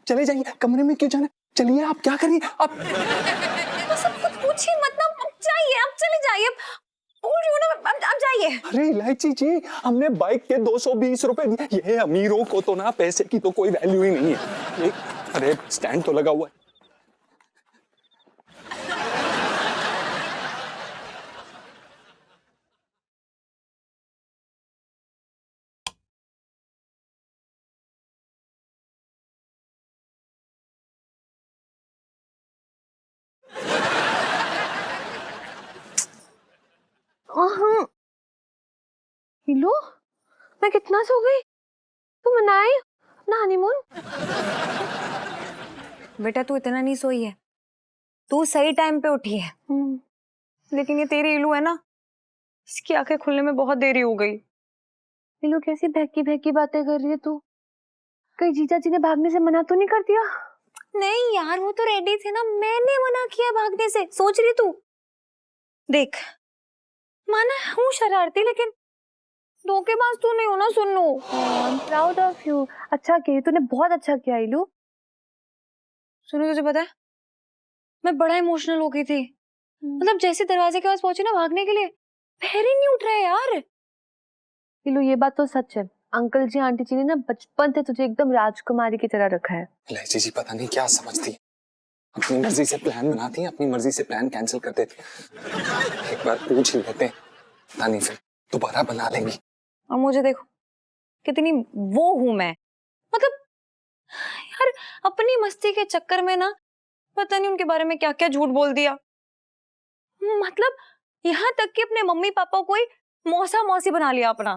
चले जाइए, कमरे में क्यों जाना? चलिए, आप क्या करिए आप? तो सब कुछ पूछिए मत ना, अब जाइए, आप चले जाइए, बोल रही हूँ ना, अब जाइए। अरे इलायची जी, हमने बाइक के 220 रुपए दिए। ये अमीरों को तो ना पैसे की तो कोई वैल्यू ही नहीं है। अरे स्टैंड तो लगा हुआ है। हिलो मैं कितना सो गई? तू मनाए अपना हनीमून? बेटा तू इतना नहीं सोई है, तू सही टाइम पे उठी है। लेकिन ये तेरी इलू है ना, इसकी आंखें खुलने में बहुत देरी हो गई। इलू कैसी बहकी बहकी बातें कर रही है तू? कहीं जीजा जी ने भागने से मना तो नहीं कर दिया? नहीं यार, वो तो रेडी थे ना, मैंने मना किया भागने से। सोच रही तू? देख, माना हूँ शरारती, लेकिन धोखेबाज तू नहीं हो ना Sunnu. I am proud of you. अच्छा किया, तूने बहुत अच्छा किया इलू। सुनो, तुझे पता है मैं बड़ा इमोशनल हो गई थी। मतलब जैसे दरवाजे के पास पहुंची ना भागने के लिए, पैर ही नहीं उठ रहे यार। इलू ये बात तो सच है, अंकल जी आंटी जी ने ना बचपन से तुझे एकदम राजकुमारी की तरह रखा है। इलायची जी पता नहीं क्या समझती है, अपनी मर्जी से प्लान बनाती है, अपनी मर्जी से प्लान कैंसिल कर देती है। एक बार पूछ ही लेते हैं, पता नहीं फिर दोबारा बना लेंगी। और मुझे देखो कितनी वो हूं मैं। मतलब यार अपनी मस्ती के चक्कर में ना पता नहीं उनके बारे में क्या क्या झूठ बोल दिया। मतलब यहाँ तक कि अपने मम्मी पापा को ही मौसा मौसी बना लिया अपना।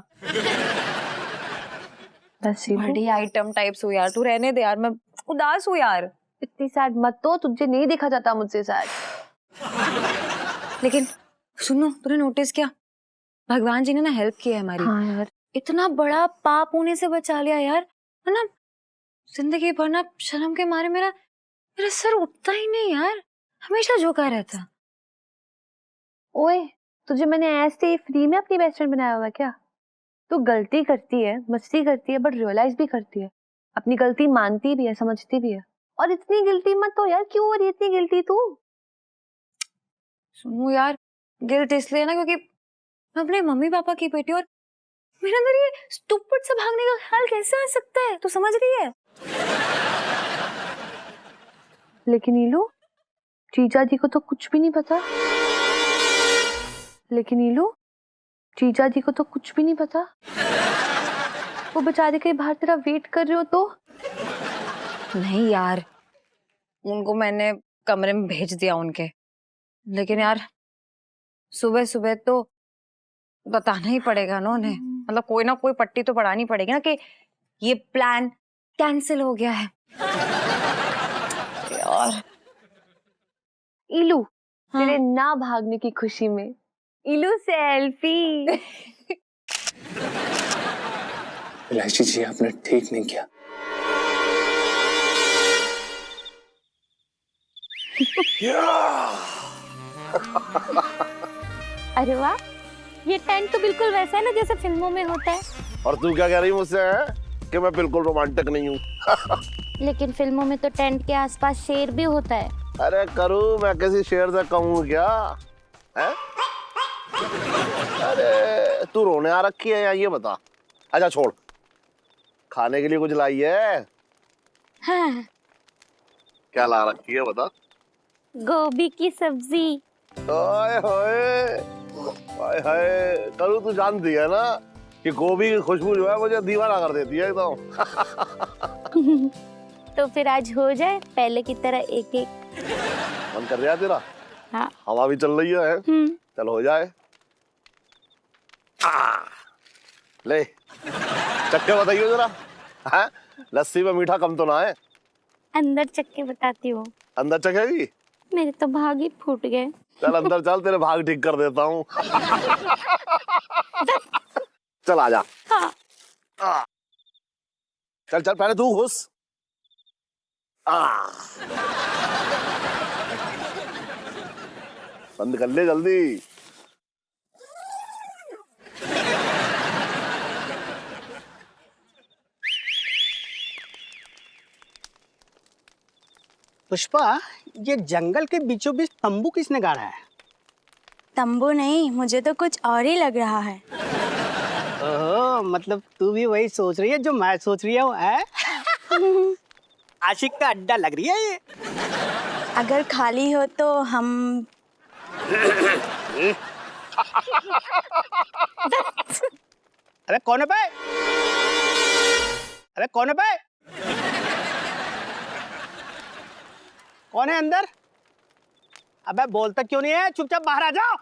बड़ी आइटम टाइप्स हो यार, तू रहने दे यार, मैं उदास हूँ यार। इतनी सैड मत तो, तुझे नहीं देखा जाता मुझसे सैड। लेकिन सुनो, तूने नोटिस किया भगवान जी ने ना हेल्प की है हमारी। हाँ यार, इतना बड़ा पाप होने से बचा लिया यार, है ना। जिंदगी भर ना शर्म के मारे मेरा सर उठता ही नहीं यार, हमेशा झुका रहता। ओए तुझे मैंने ऐसे ही फ्री में अपनी बेस्ट फ्रेंड बनाया हुआ है क्या? तू गलती करती है, मस्ती करती है, बट रियलाइज भी करती है, अपनी गलती मानती भी है, समझती भी है। और इतनी गिल्टी मत हो यार, क्यों हो रही है इतनी गिल्टी तू? सुनो यार, गिल्ट इसलिए ना क्योंकि मैं अपने मम्मी पापा की बेटी, और मेरे अंदर ये स्टूपिड से भागने का ख्याल कैसे आ सकता है, तू समझ रही है? लेकिन नीलू, जीजा जी को तो कुछ भी नहीं पता। लेकिन नीलू, जीजा जी को तो कुछ भी नहीं पता। वो बेचारे कहीं बाहर तेरा वेट कर रहे हो तो? नहीं यार, उनको मैंने कमरे में भेज दिया उनके। लेकिन यार सुबह सुबह तो बताना ही पड़ेगा ना उन्हें। मतलब कोई ना कोई पट्टी तो पड़ानी पड़ेगी ना कि ये प्लान कैंसिल हो गया है यार। इलू, तेरे ना भागने की खुशी में इलू सेल्फी। इलायची जी आपने ठीक नहीं किया। अरे वाह, ये टेंट तो बिल्कुल वैसा है ना जैसे फिल्मों में होता है। और तू क्या कह रही मुझसे है कि मैं बिल्कुल रोमांटिक नहीं हूँ? लेकिन फिल्मों में तो टेंट के आसपास शेर भी होता है। अरे करूँ मैं किसी शेर से कहूँ क्या है? अरे तू रोने आ रखी है या ये बता। अच्छा छोड़, खाने के लिए कुछ लाई है? हाँ, क्या ला रखी है बता। गोभी की सब्जी। ओए होए, हाय हाय, करूँ तू जानती है ना कि गोभी की खुशबू जो है मुझे दीवाना कर देती है एकदम। तो फिर आज हो जाए पहले की तरह एक एक। मन कर रहा है तेरा? हाँ। हवा भी चल रही है। चल हो जाए। ले चक्के बताइए जरा। हाँ? लस्सी में मीठा कम तो ना है? अंदर चक्के बताती हूँ। अंदर चखेगी? मेरे तो भाग ही फूट गए। चल अंदर चल, तेरे भाग ठीक कर देता हूँ। चल आजा। हाँ। चल चल पहले तू घुस। बंद कर ले जल्दी। पुष्पा, ये जंगल के बीचों बीच तंबू किसने गाड़ा है? तंबू नहीं, मुझे तो कुछ और ही लग रहा है। ओह, मतलब तू भी वही सोच रही है जो मैं सोच रही हूँ, है? आशिक का अड्डा लग रही है ये। अगर खाली हो तो हम अरे कौन है बे? अरे कौन है बे? कौन है अंदर? अबे बोलता क्यों नहीं है? चुपचाप बाहर आ जाओ।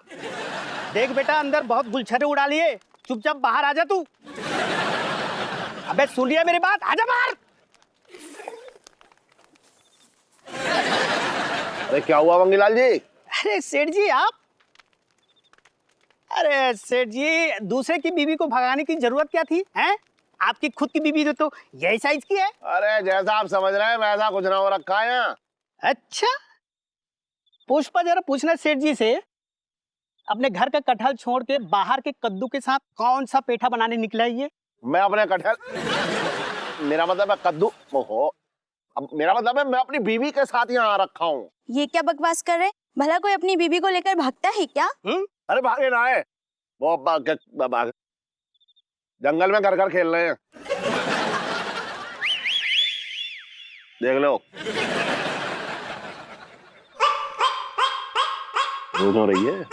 देख बेटा, अंदर बहुत गुलछरे उड़ा लिए, चुपचाप बाहर आ जा तू। अबे सुन लिया मेरी बात, आजा बाहर। अरे क्या हुआ मंगीलाल जी? अरे सेठ जी आप? अरे सेठ जी, दूसरे की बीवी को भगाने की जरूरत क्या थी? हैं? आपकी खुद की बीवी तो यही साइज की है। अरे जैसा आप समझ रहे हैं वैसा कुछ ना हो रखा है यहाँ। अच्छा, पुष्पा जरा पूछना सेठ जी से अपने घर का कटहल छोड़ के बाहर के कद्दू के साथ कौन सा पेठा बनाने निकला है ये? मैं अपने कटहल, मेरा मतलब है कद्दू, ओहो, अब मेरा मतलब है मैं अपनी बीवी के साथ यहाँ रखा हूँ। ये क्या बकवास कर रहे? भला कोई अपनी बीबी को लेकर भागता है क्या? अरे भागे ना है, वो भाग, जंगल में घर खेल रहे हैं, देख लो। रोज हो रही है।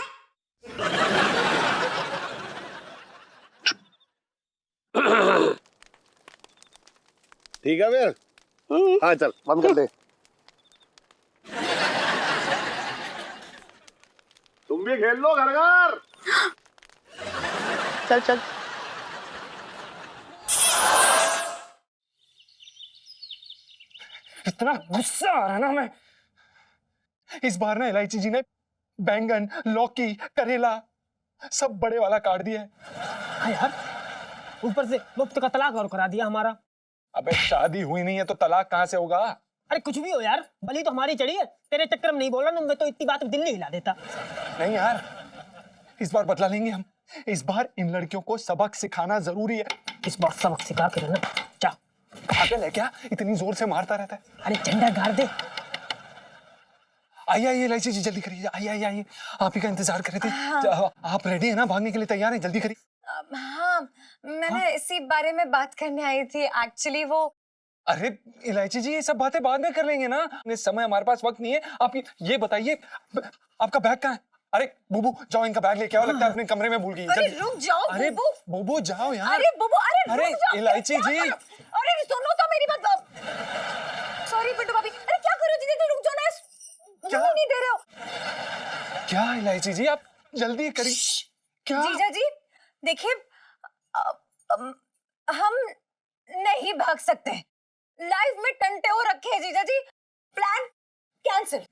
ठीक है फिर, हाँ चल बंद कर दे। तुम भी खेल लो घर घर। चल चल। इतना गुस्सा आ रहा है ना मैं। इस बार ना इलायची जी ने बैंगन, लौकी, करेला सब बड़े वाला काट दिया है। हाँ यार, ऊपर से मुफ्त का तलाक और करा दिया हमारा। अबे शादी हुई नहीं है तो तलाक कहाँ से होगा? अरे कुछ भी हो यार, बली तो हमारी चढ़ी है। तेरे चक्कर में नहीं बोला ना, मैं तो इतनी बात दिल नहीं हिला देता। नहीं यार, इस बार बदला लेंगे हम। इस बार इन लड़कियों को सबक सिखाना जरूरी है। इस बार सबक सिखा के रहना। जा। पागल है क्या? इतनी जोर से मारता रहता है। अरे झंडा गाड़ दे। आइए आइए इलायची जी, जल्दी करिए। आइए आइए आइए, आप ही का इंतजार कर रहे थे। आप रेडी है ना? भागने के लिए तैयार हैं? जल्दी करिए। हाँ, मैंने इसी बारे में बात करने आई थी एक्चुअली। वो अरे इलायची जी, ये सब बातें बाद में कर लेंगे ना, इस समय हमारे पास वक्त नहीं है। आप ये बताइए, आपका बैग कहाँ है? अरे बुबू जाओ, इनका बैग लेके आओ, लगता है अपने कमरे में भूल गई। अरे रुक जाओ अरे बुबू। बुबू जाओ यार। अरे बुबू, अरे रुक जाओ। इलायची जी। अरे सुनो तो मेरी बात। सॉरी पिंटू भाभी। अरे क्या करो जी, रुक जाओ ना, क्या नहीं दे रहे हो क्या? इलायची जी आप जल्दी करिए। क्या जीजा जी? देखिए, हम नहीं भाग सकते, लाइफ में टंटे हो रखे हैं जीजा जी। Plan cancel.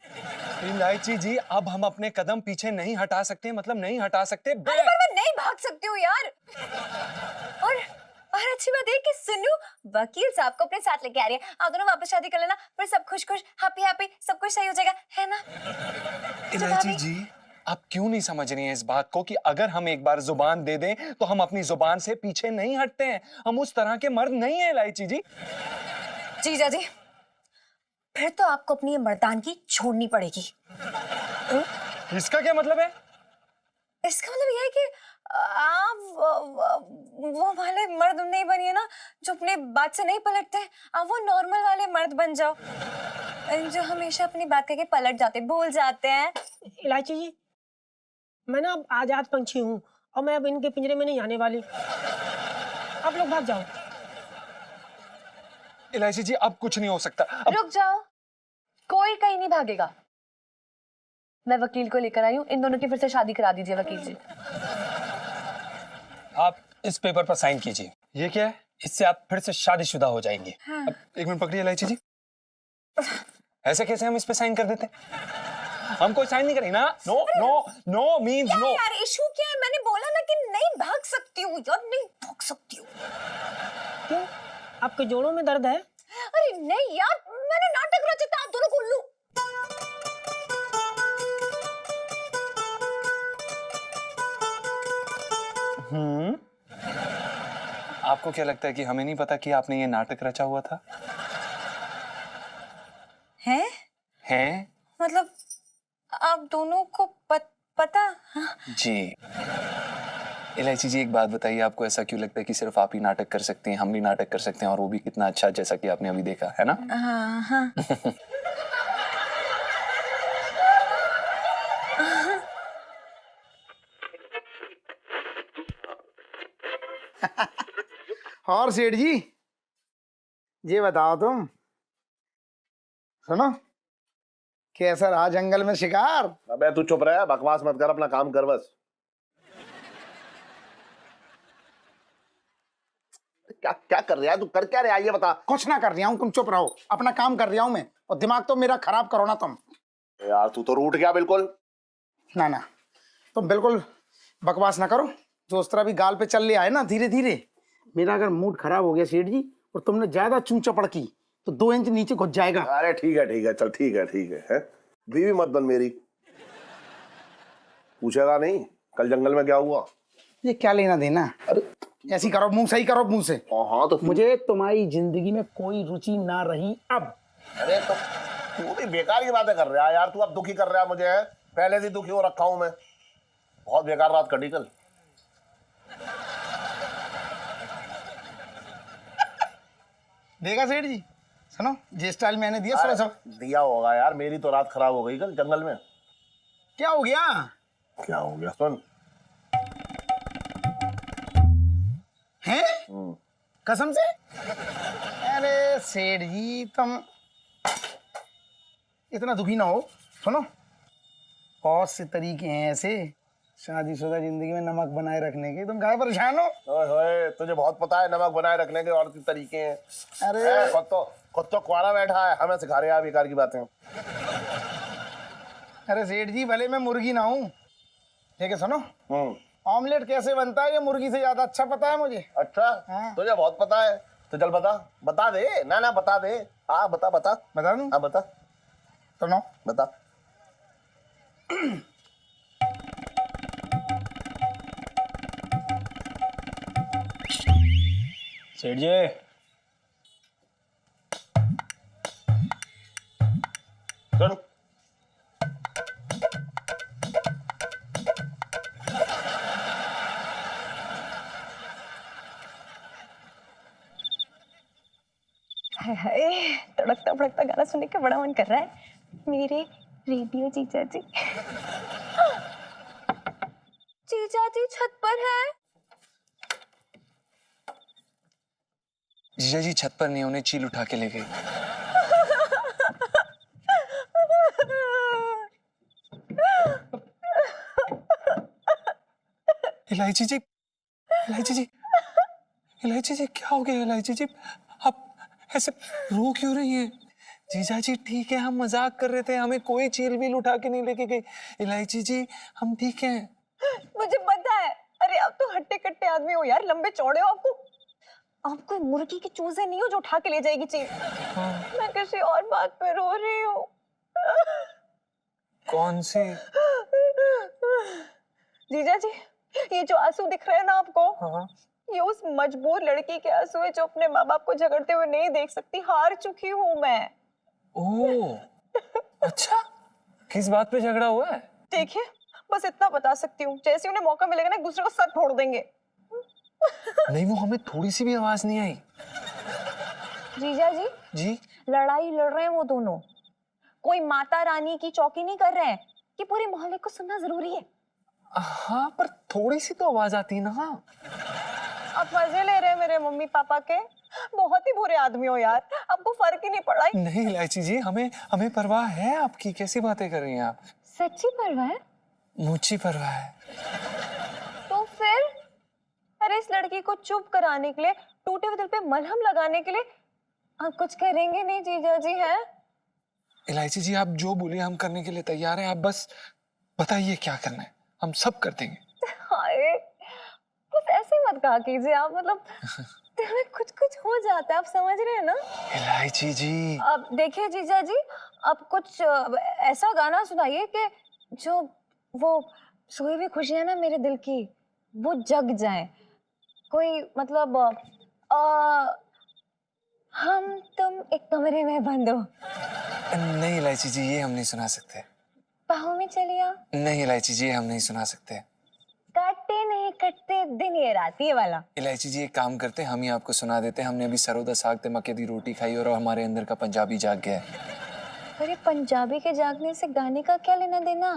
इलायची जी, अब हम अपने कदम पीछे नहीं हटा सकते, मतलब नहीं हटा सकते। अरे पर मैं नहीं भाग सकती हूँ यार। और अच्छी बात है कि सुनो, वकील साहब को अपने साथ लेके आ रही है। आप दोनों वापस शादी कर लेना, फिर सब खुश खुश, हैप्पी हैप्पी, सब कुछ सही हो जाएगा, है ना? इलायची जी, आप क्यों नहीं समझ रही हैं इस बात को कि अगर हम एक बार जुबान दे दें तो हम अपनी जुबान से पीछे नहीं हटते हैं। हम उस तरह के मर्द नहीं है इलायची जी। जीजा जी, फिर तो आपको अपनी ये मर्दानगी छोड़नी पड़ेगी। इसका क्या मतलब है? इसका मतलब यह है कि आप वो वाले मर्द नहीं बनिए ना जो अपने बात से नहीं पलटते। आप वो नॉर्मल वाले मर्द बन जाओ जो हमेशा अपनी बात करके पलट जाते, भूल जाते हैं। इलायची जी, मैं ना अब आजाद पंछी हूँ और मैं अब इनके पिंजरे में नहीं आने वाली। आप लोग भाग जाओ। इलायची जी, अब कुछ नहीं हो सकता। रुक जाओ, कोई कहीं नहीं भागेगा। मैं वकील को लेकर आई हूँ, इन दोनों की फिर से शादी करा दीजिए वकील जी। आप इस पेपर पर साइन कीजिए। ये क्या है? इससे आप फिर से शादीशुदा हो जाएंगे। हाँ। अब एक मिनट पकड़िए इलायची जी। ऐसे कैसे हम इस पे साइन कर देते? हम कोई साइन नहीं करें ना। No no no means no. यार इशू क्या है? मैंने बोला ना कि नहीं भाग सकती हूँ यार, नहीं भाग सकती हूँ। क्यों? आपके जोड़ों में दर्द है? अरे नहीं यार, मैंने नाटक रचा था आप दोनों को उल्लू। आपको क्या लगता है कि हमें नहीं पता कि आपने ये नाटक रचा हुआ था? हैं? हैं? मतलब आप दोनों को पता? हाँ? जी। इलायची जी, एक बात बताइए, आपको ऐसा क्यों लगता है कि सिर्फ आप ही नाटक कर सकते हैं, हम भी नाटक कर सकते हैं, और वो भी कितना अच्छा, जैसा कि आपने अभी देखा है ना? हाँ हाँ। और सेठ जी, ये बताओ तुम, सुनो, कैसा रहा जंगल में शिकार? अबे तू चुप रहा, बकवास मत कर, अपना काम कर बस। क्या क्या कर रहा है तू? कर क्या रहा है ये बता। कुछ ना कर रहा हूँ, तुम चुप रहो, अपना काम कर रहा हूँ मैं, और दिमाग तो मेरा खराब करो ना तुम। यार तू तो रूठ गया बिल्कुल। ना ना, तुम बिल्कुल बकवास ना करो। जो उस तरह भी गाल पे चल ले आए ना धीरे धीरे, मेरा अगर मूड खराब हो गया सेठ जी, और तुमने ज्यादा चूं चपड़ की तो 2 इंच नीचे घुस जाएगा। अरे ठीक है चल, ठीक है है? बीवी मत बन मेरी। पूछेगा नहीं कल जंगल में क्या हुआ? ये क्या लेना देना? अरे ऐसी करो, मुंह सही करो मुंह से। हाँ तो मुझे तुम्हारी जिंदगी में कोई रुचि ना रही अब। अरे तो तू भी बेकार की बातें कर रहा है यार। तू अब दुखी कर रहा है मुझे, है? पहले से दुखी हो रखा हूं मैं। बहुत बेकार रात कटी कल। देखा सेठ जी, सुनो जे स्टाइल मैंने दिया सुबह सब। दिया होगा यार, मेरी तो रात खराब हो गई कल जंगल में। क्या हो गया? क्या हो गया सुन। हैं? कसम से? अरे सेठ जी तुम इतना दुखी ना हो। सुनो, बहुत से तरीके हैं ऐसे शादीशुदा जिंदगी में नमक बनाए रखने के। तुम काहे परेशान हो? ओए होए, तुझे बहुत पता है नमक बनाए रखने के और भी तरीके हैं। अरे खुद तो कुआरा बैठा है, हमें सिखा रहे हैं बेकार की बातें। अरे सेठ जी, भले मैं मुर्गी ना हूँ, ठीक है सुनो, ऑमलेट कैसे बनता है ये मुर्गी से ज्यादा अच्छा पता है मुझे। अच्छा हाँ। तुझे बहुत पता है तो चल बता दे ना बता दे। हाँ बता बता दूं? हाँ बता सुनो, बता। सेठ जी सुन, हाय, तड़कता भड़कता गाना सुनने का बड़ा मन कर रहा है मेरे रेडियो जीजा जी। जीजा जी छत पर है। जीजा जी छत पर नहीं, उन्हें चील उठा के ले गई। इलायची जी, इलायची जी, इलायची जी क्या हो गया? इलायची जी आप ऐसे रो क्यों रही हैं? जीजा जी ठीक है, हम मजाक कर रहे थे, हमें कोई चील भी उठा के नहीं लेके गई। इलायची जी हम ठीक हैं। मुझे पता है। अरे आप तो हट्टे कट्टे आदमी हो यार, लंबे चौड़े हो। आप कोई मुर्गी की चूजे नहीं हो जो उठा के ले जाएगी चीज। मैं किसी और बात पे रो रही हूँ। कौन सी? जीजा जी, ये जो आंसू दिख रहे हैं ना आपको, हाँ। ये उस मजबूर लड़की के आंसू है जो अपने माँ बाप को झगड़ते हुए नहीं देख सकती। हार चुकी हूँ मैं। ओह अच्छा, किस बात पे झगड़ा हुआ है? देखिए, बस इतना बता सकती हूँ, जैसे उन्हें मौका मिलेगा ना एक दूसरे को सर फोड़ देंगे। नहीं, वो हमें थोड़ी सी भी आवाज नहीं आई। जीजा जी जी लड़ाई लड़ रहे हैं वो दोनों, कोई माता रानी की चौकी नहीं कर रहे हैं कि पूरे मोहल्ले को सुनना जरूरी है। हाँ, पर थोड़ी सी तो आवाज आती है ना। आप मजे ले रहे हैं मेरे मम्मी पापा के। बहुत ही बुरे आदमी हो यार, आपको फर्क ही नहीं पड़ा। नहीं इलायची जी, हमें परवाह है आपकी। कैसी बातें कर रही हैं आप? सच्ची परवाह है? मुझे परवाह है। तो फिर अरे इस लड़की को चुप कराने के लिए, टूटे हुए दिल पे मलहम लगाने के लिए आप कुछ करेंगे नहीं जीजा जी? हैं इलायची जी, आप जो बोलिए हम करने के लिए तैयार हैं। आप बस बताइए क्या करना है, हम सब कर देंगे। हाय, बस ऐसे मत कहा कीजिए आप, मतलब दिल में कुछ कुछ हो जाता है, आप समझ रहे हैं ना? इलायची जी अब देखिए जीजा जी, अब कुछ ऐसा गाना सुनाइए कि जो वो सोई हुई खुशियां ना मेरे दिल की वो जग जाएं। कोई मतलब हम तुम एक कमरे में बंद हो। नहीं इलायची जी, ये हम नहीं सुना सकते। बाहों में चलिए। नहीं इलायची जी, ये हम नहीं सुना सकते। काटते नहीं कटते दिन ये रात, ये वाला। इलायची जी एक काम करते, हम ही आपको सुना देते। हमने अभी सरों दा साग ते मक्के दी रोटी खाई और हमारे अंदर का पंजाबी जाग गया है। अरे पंजाबी के जागने से गाने का क्या लेना देना?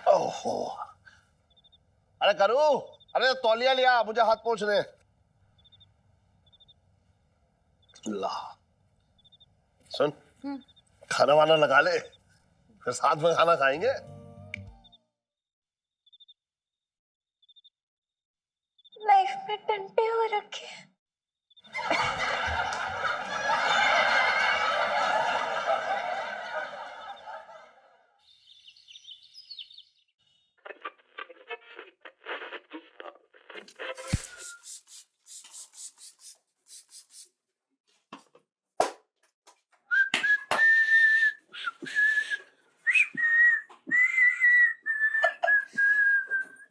ओहो, अरे करू, अरे तौलिया लिया, मुझे हाथ पोंछने। ला सुन, खाना वाना लगा ले, फिर साथ में खाना खाएंगे। लाइफ में टंटे हो रखे हैं।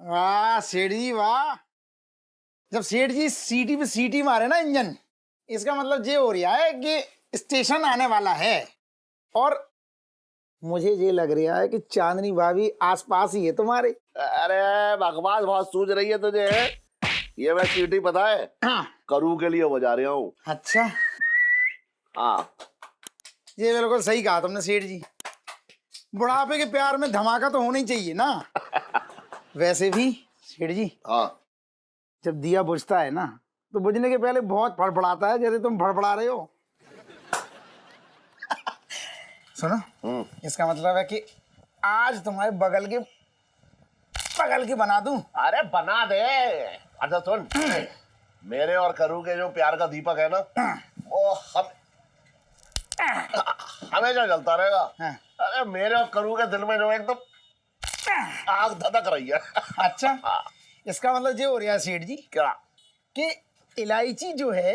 वाह सेठ जी वाह। जब सेठ जी सीटी पे सीटी मारे ना इंजन, इसका मतलब ये हो रहा है कि स्टेशन आने वाला है। और मुझे ये लग रहा है कि चांदनी भाभी आसपास ही है तुम्हारे। अरे बकवास बहुत सूझ रही है तुझे। ये मैं सीटी पता है हाँ। करू के लिए बजा रहा हूँ। अच्छा हाँ ये बिल्कुल सही कहा तुमने सेठ जी। बुढ़ापे के प्यार में धमाका तो होना ही चाहिए ना। वैसे भी सेठ जी, हाँ जब दिया बुझता है ना तो बुझने के पहले बहुत फड़फड़ाता है, जैसे तुम फड़फड़ा रहे हो। सुनो, इसका मतलब है कि आज तुम्हारे बगल के बना दूं। अरे बना दे। अच्छा सुन, मेरे और करू के जो प्यार का दीपक है ना, वो हमेशा जलता रहेगा। हाँ। अरे मेरे और करू के दिल में जो एकदम आग धधक रही है। अच्छा इसका मतलब ये हो रहा है सेठ जी क्या? कि इलायची जो है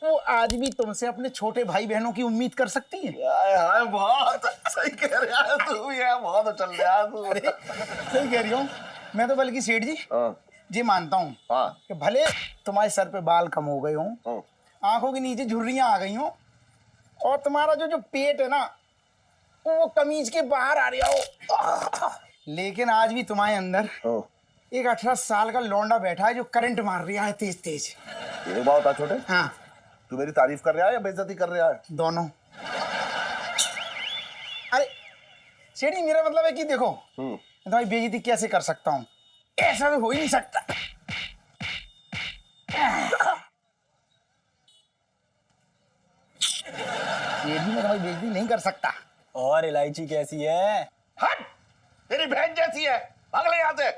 वो आज भी तुमसे अपने छोटे भाई बहनों की उम्मीद कर सकती है। हाय हाय बहुत सही कह रहा है तू। ये बहुत चल रहा है तू। अरे सही कह रही हूँ मैं तो, बल्कि सेठ जी हाँ जी मानता हूँ हाँ कि भले तुम्हारे सर पे बाल कम हो गए हों, हाँ। आंखों के नीचे झुर्रियां आ गई हों, और तुम्हारा जो पेट है ना वो कमीज के बाहर आ रहा हो, लेकिन आज भी तुम्हारे अंदर हाँ। एक 18 साल का लौंडा बैठा है जो करंट मार रहा है तेज तेज। ये बात बता छोटे, हाँ तू मेरी तारीफ कर रहा है या बेइज्जती कर रहा है? दोनों। अरे सेठ जी मेरा मतलब है कि देखो, मैं तुम्हारी बेइज्जती कैसे कर सकता हूँ? ऐसा तो हो ही नहीं सकता। सेठ जी मैं तुम्हारी बेइज्जती नहीं कर सकता। और इलायची कैसी है? हट, तेरी बहन जैसी है। भाग ले यहाँ से।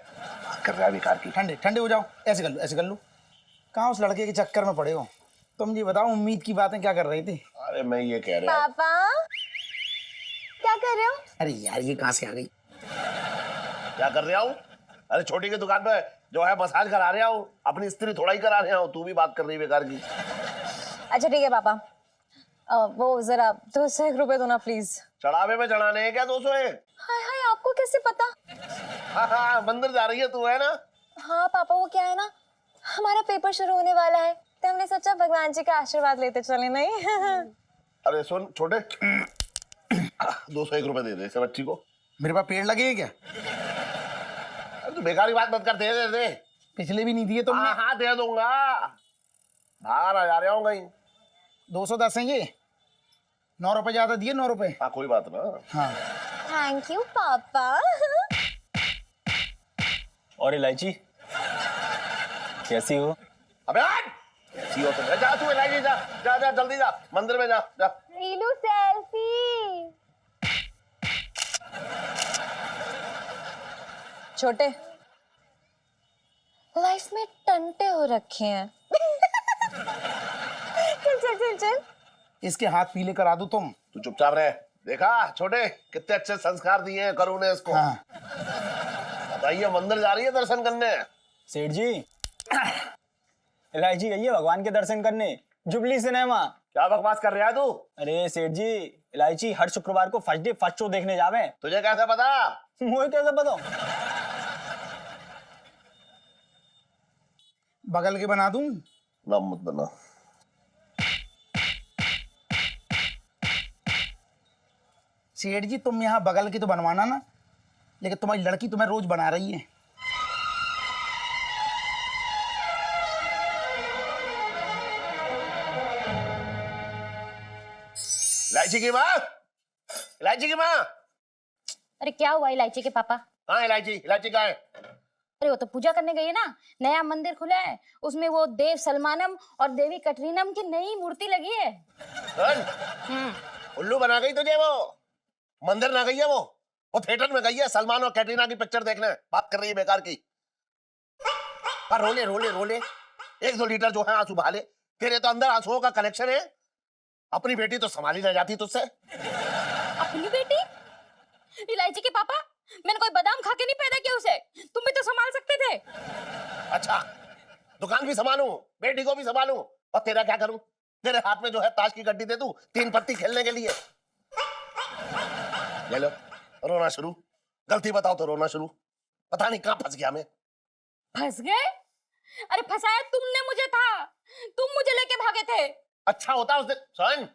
कर रहा है बेकार की। ठंडे ठंडे हो जाओ, ऐसे कर लो ऐसे कर लो। कहाँ उस लड़के के चक्कर में पड़े हो? तुम जी बताओ, उम्मीद की बातें क्या कर रही थी? अरे मैं ये कह रहा हूँ। पापा क्या कर रहे हो? अरे यार ये कहाँ से आ गई? क्या कर रहा हूँ? अरे छोटी की दुकान पे जो है मसाज करा रहा हूँ। अपनी स्त्री थोड़ा ही करा रहा हूँ, तू भी बात कर रही है बेकार की। अच्छा ठीक है पापा, वो जरा 201 रुपए दो ना प्लीज। चढ़ावे में चढ़ाने हैं क्या 200 है? हाय हाय आपको कैसे पता? हाँ हाँ मंदिर जा रही है तू, है ना? हाँ पापा वो क्या है ना, हमारा पेपर शुरू होने वाला है तो हमने सोचा भगवान जी का आशीर्वाद लेते चले। नहीं अरे सुन छोटे, 201 रुपए दे दे इसे बच्ची को। मेरे पास पेड़ लगे हैं क्या? अरे तू बेकार की बात मत कर, दे दे दे। पिछले भी नहीं दिए तुमने। हाँ हाँ दे दूंगा। बाहर आ जा रहा हूँ कहीं। 210 हैं ये। 9 रुपए ज्यादा दिए, 9 रुपए। हाँ कोई बात ना। हाँ थैंक यू पापा। और इलायची कैसी हो? अबे हट! ऐसी हो तो जा तू इलायची, जा जा जा जल्दी जा, मंदिर में जा जा। रीलू सेल्फी। छोटे लाइफ में टंटे हो रखे हैं। चल चल चल चल। इसके हाथ पीले करा दो तुम। तू चुपचाप रहे। देखा छोटे कितने अच्छे संस्कार दिए हैं करू ने इसको। हाँ बताइए मंदिर जा रही है दर्शन करने। सेठ जी इलायची गई है भगवान के दर्शन करने जुबली सिनेमा। क्या बकवास कर रहा है तू? अरे सेठ जी इलायची हर शुक्रवार को फर्स्ट डे फर्स्ट शो देखने जावे। तुझे कैसे पता? मुझे कैसे पता? बगल के बना दूं? ना मत बना। सेठ जी तुम यहाँ बगल की तो बनवाना ना, लेकिन तुम्हारी लड़की तुम्हें रोज बना रही है। इलायची की माँ, इलायची की माँ। अरे क्या हुआ इलायची के पापा? हाँ इलायची, इलायची कहाँ है? अरे वो तो पूजा करने गई है ना, नया मंदिर खुला है, उसमें वो देव सलमानम और देवी कटरीनम की नई मूर्ति लगी है। उल्लू बना गई तुझे वो। मंदिर ना गई है वो थिएटर में गई है सलमान और कैटरीना की पिक्चर देखने। बात कर रही है बेकार की। पर रोले रोले रोले 1-2 लीटर जो है आंसू बहा ले। तेरे तो अंदर आंसुओं का कलेक्शन है। अपनी बेटी तो संभाली ना जाती तुझसे। अपनी बेटी? इलायची के पापा, मैंने कोई बादाम खा के नहीं पैदा किया उसे, तुम भी तो संभाल सकते थे। अच्छा दुकान भी संभालूं, बेटी को भी संभालूं, और तेरा क्या करूं? तेरे हाथ में जो है ताश की गड्डी दे दूं 3 पत्ती खेलने के लिए। ले लो, रोना शुरू। गलती बताओ तो रोना शुरू। पता नहीं कहां फंस गया मैं। फंस गए? अरे फंसाया तुमने मुझे था, तुम मुझे लेके भागे थे। अच्छा होता उस दिन सुन,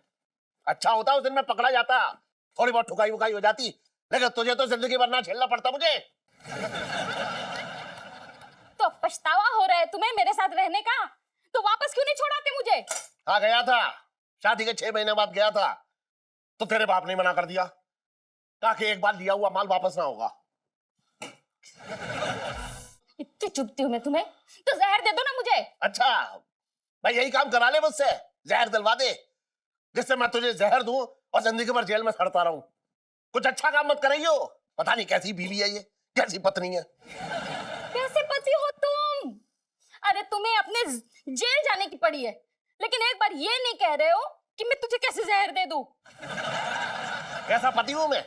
अच्छा होता उस दिन मैं पकड़ा जाता, थोड़ी बहुत ठुकाई वुकाई हो जाती, लेकिन तुझे तो जिंदगी भर ना झेलना पड़ता मुझे। तो पछतावा हो रहा है तुम्हें मेरे साथ रहने का? तो वापस क्यों नहीं छोड़ाते मुझे? हाँ गया था, शादी के 6 महीने बाद गया था, तो तेरे बाप ने मना कर दिया, कहा कि एक बार लिया हुआ माल वापस ना होगा। इतनी चुभती हूँ मैं तुम्हें, तो जहर दे दो ना मुझे। अच्छा भाई यही काम करा ले मुझसे, जहर दिलवा दे, जिससे मैं तुझे जहर दूं और जिंदगी भर जेल में सड़ता रहूं। कुछ अच्छा काम मत करियो, पता नहीं कैसी बीवी है ये, कैसी पत्नी है। कैसे पति हो तुम? अरे तुम्हें अपने जेल जाने की पड़ी है, लेकिन एक बार ये नहीं कह रहे हो कि मैं तुझे कैसे जहर दे दूं। कैसा पति हूं मैं?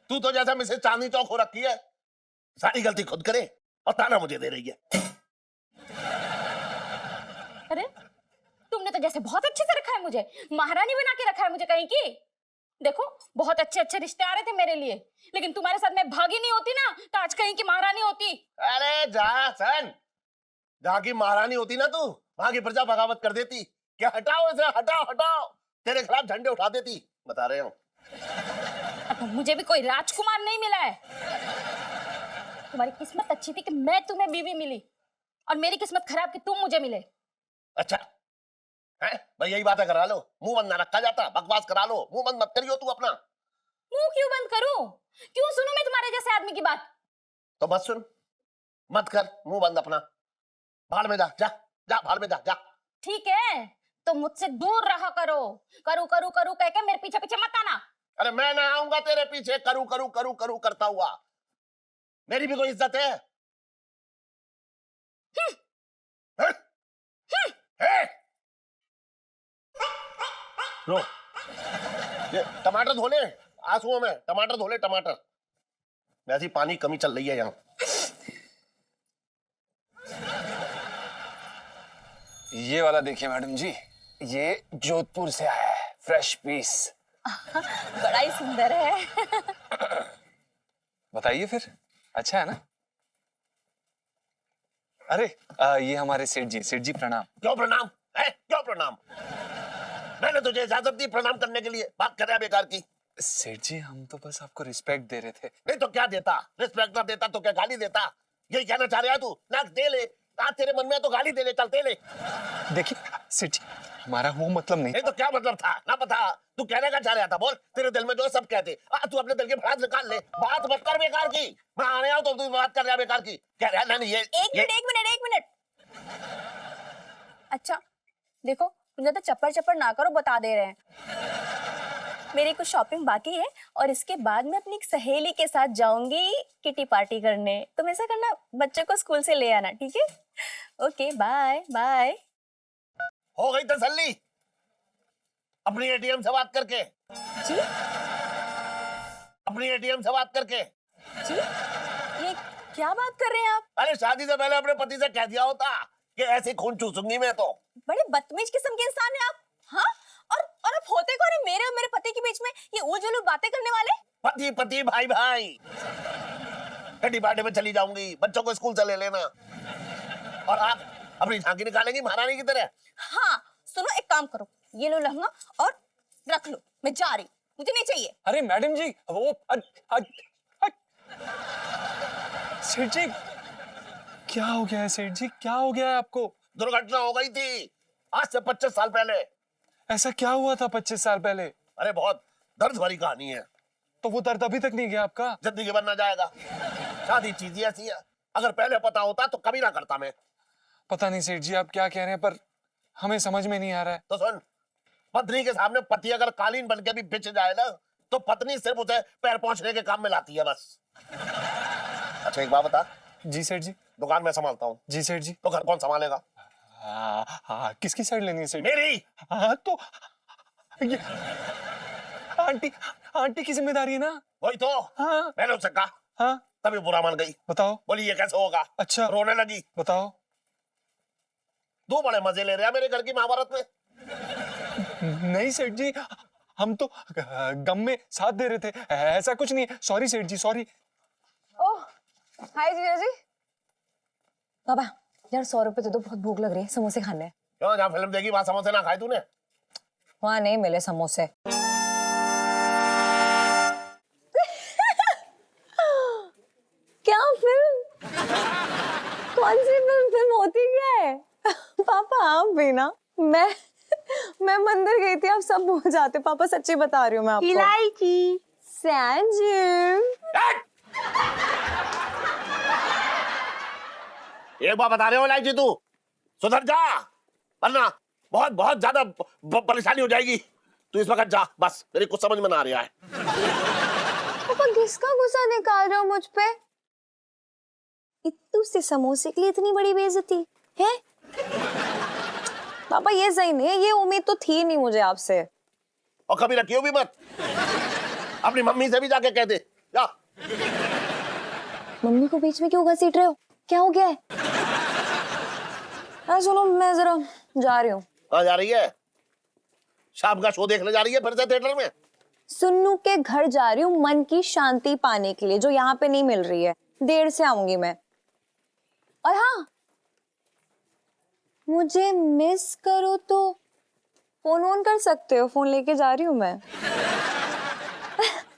तू तो जैसा मिसेस चांदनी चौक हो रखी है, सारी गलती खुद करे और ताना मुझे दे रही है। अरे तुमने तो जैसे बहुत अच्छे से रखा है मुझे, महारानी बना के रखा है मुझे कहीं की। देखो बहुत अच्छे अच्छे रिश्ते आ रहे थे मेरे लिए, लेकिन तुम्हारे साथ मैं भागी नहीं होती ना, तो आज कहीं की महारानी होती। अरे जा सन, जहां की महारानी होती ना तू, वहां की प्रजा बगावत कर देती। क्या हटाओ इसे, हटाओ हटाओ, तेरे खिलाफ झंडे उठा देती, बता रहे हो। अब मुझे भी कोई राजकुमार नहीं मिला है। तुम्हारी किस्मत अच्छी थी कि मैं तुम्हें बीवी मिली, और मेरी किस्मत खराब कि तुम मुझे मिले। अच्छा है भाई, यही बातें करा लो, मुंह बंद ना रखा जाता, बकवास करा लो, मुंह बंद मत करियो तू अपना। मुंह क्यों बंद करूं? क्यों सुनूं मैं तुम्हारे जैसे आदमी की बात? तो बस सुन, मत कर, मुंह बंद अपना, भाड़ में जा, जा जा भाड़ में जा, जा। ठीक है, तो मुझसे दूर रहा करो। करू करू करू कह के मेरे पीछे पीछे मत आना। अरे मैं ना आऊंगा तेरे पीछे करू करू करू करू करता हुआ, मेरी भी कोई इज्जत है? हैं? हैं? रो, ये टमाटर धोले, आंसुओं में टमाटर धोले, टमाटर। वैसी पानी कमी चल रही है यहाँ। ये वाला देखिए मैडम जी, ये जोधपुर से आया है, फ्रेश पीस। बड़ा ही सुंदर है। बताइए फिर, अच्छा है ना? अरे ये हमारे सेठ जी प्रणाम। क्यों प्रणाम है, क्यों प्रणाम? मैंने तुझे इजाजत दी प्रणाम करने के लिए, बात कर रहा है बेकार की। सेठ जी हम तो बस आपको रिस्पेक्ट दे रहे थे। नहीं तो क्या देता, रिस्पेक्ट ना देता तो क्या गाली देता? यही कहना चाह रहा है तू? ना दे ले, आज तेरे मन में तो गाली दे ले, चलते ले। देखिए सेठ जी, हमारा वो मतलब नहीं। नहीं तो क्या मतलब था, ना बता, तू कहने का चाह रहा था, बोल। तेरे दिल में जो सब कहते, तू अपने दिल की भड़ास निकाल ले, बात मत कर बेकार की। मैं आने आऊं तो तू बात कर रहा है बेकार की, कह रहा है नहीं ये एक मिनट। अच्छा देखो, तुम ज्यादा चप्पड़ चप्पड़ ना करो, बता दे रहे हैं। मेरी कुछ शॉपिंग बाकी है, और इसके बाद मैं अपनी एक सहेली के साथ जाऊंगी किटी पार्टी करने। तुम ऐसा करना, बच्चे को स्कूल से ले आना, ठीक है? Okay bye bye. हो गई तसल्ली अपनी एटीएम से बात करके? जी अपनी एटीएम से बात करके? जी, ये क्या बात कर रहे हैं आप? अरे शादी से पहले अपने पति से कह दिया होता कि ऐसे खून चूसूंगी मैं तो। बड़े बदतमीज किस्म के इंसान हैं आप। हाँ, और आप होते कौन है मेरे और मेरे पति के बीच में ये ऊल बातें करने वाले? पति पति भाई भाई। किटी पार्टी में चली जाऊंगी, बच्चों को स्कूल से ले लेना, और आप अपनी झांकी निकालेंगी महारानी की तरह। हाँ सुनो, एक काम करो, ये लो लहंगा और रख लो, मैं जा रही, मुझे नहीं चाहिए। अरे मैडम जी वो सेठ जी क्या हो गया है? सेठ जी क्या हो गया है आपको? दुर्घटना हो गई थी आज से 25 साल पहले। ऐसा क्या हुआ था 25 साल पहले? अरे बहुत दर्द भरी कहानी है। तो वो दर्द अभी तक नहीं गया आपका? जिंदगी बनना जाएगा, शादी चीज ही ऐसी है, अगर पहले पता होता तो कभी ना करता मैं। पता नहीं सेठ जी आप क्या कह रहे हैं, पर हमें समझ में नहीं आ रहा है। तो सुन, पत्नी के सामने पति अगर कालीन बन के भी बिछ जाए ना, तो पत्नी सिर्फ उसे पैर पहुंचने के काम में लाती है बस। अच्छा एक बात बता। जी सेठ जी। दुकान में संभालता हूँ। जी सेठ जी। तो घर कौन संभालेगा? किसकी साइड लेनी है सेठ? मेरी। हाँ तो ये आंटी की जिम्मेदारी है ना। वही तो। हाँ मैंने उससे कहा, हाँ तभी बुरा मान गई। बताओ। बोली ये कैसे होगा? अच्छा रोने लगी। बताओ। दो बड़े मजे ले रहे हैं मेरे घर की महाभारत में। नहीं सेठ जी, हम तो गम में साथ दे रहे थे, ऐसा कुछ नहीं है। सॉरी सेठ जी, सॉरी। ओह हाय जीजा जी। पापा यार 100 रुपए दे दो, बहुत भूख लग रही है, समोसे खाने हैं। क्यों, जहाँ फिल्म देखी वहां समोसे ना खाए तूने? वहां नहीं मिले समोसे। क्या फिल्म? कौन सी फिल्म होती क्या है? पापा आप भी ना, मैं मंदिर गई थी, आप सब भूल जाते। पापा सच्ची बता रही हूँ मैं आपको। इलायची। सैंजिम। एक बार बता रहे हो इलायची, तू सुधर जा, वरना बहुत बहुत ज्यादा परेशानी हो जाएगी। तू इस वक्त जा, बस मेरी कुछ समझ में ना आ रहा है। पापा किसका गुस्सा निकाल रहे हो मुझ पे? इतू से समोसे के लिए इतनी बड़ी बेइज्जती है? पापा ये सही नहीं है, ये उम्मीद तो थी नहीं मुझे आपसे। और कभी रखियो भी मत, अपनी मम्मी से भी जाके कह दे जा। मम्मी को बीच में क्यों घसीट रहे हो? क्या हो गया है? सुनो मैं जरा जा रही हूँ। कहाँ जा रही है? शाम का शो देखने जा रही है फिर से थिएटर में? सुन्नू के घर जा रही हूँ मन की शांति पाने के लिए, जो यहाँ पे नहीं मिल रही है। देर से आऊंगी मैं। और हाँ, मुझे मिस करो तो फोन ऑन कर सकते हो, फोन लेके जा रही हूँ मैं।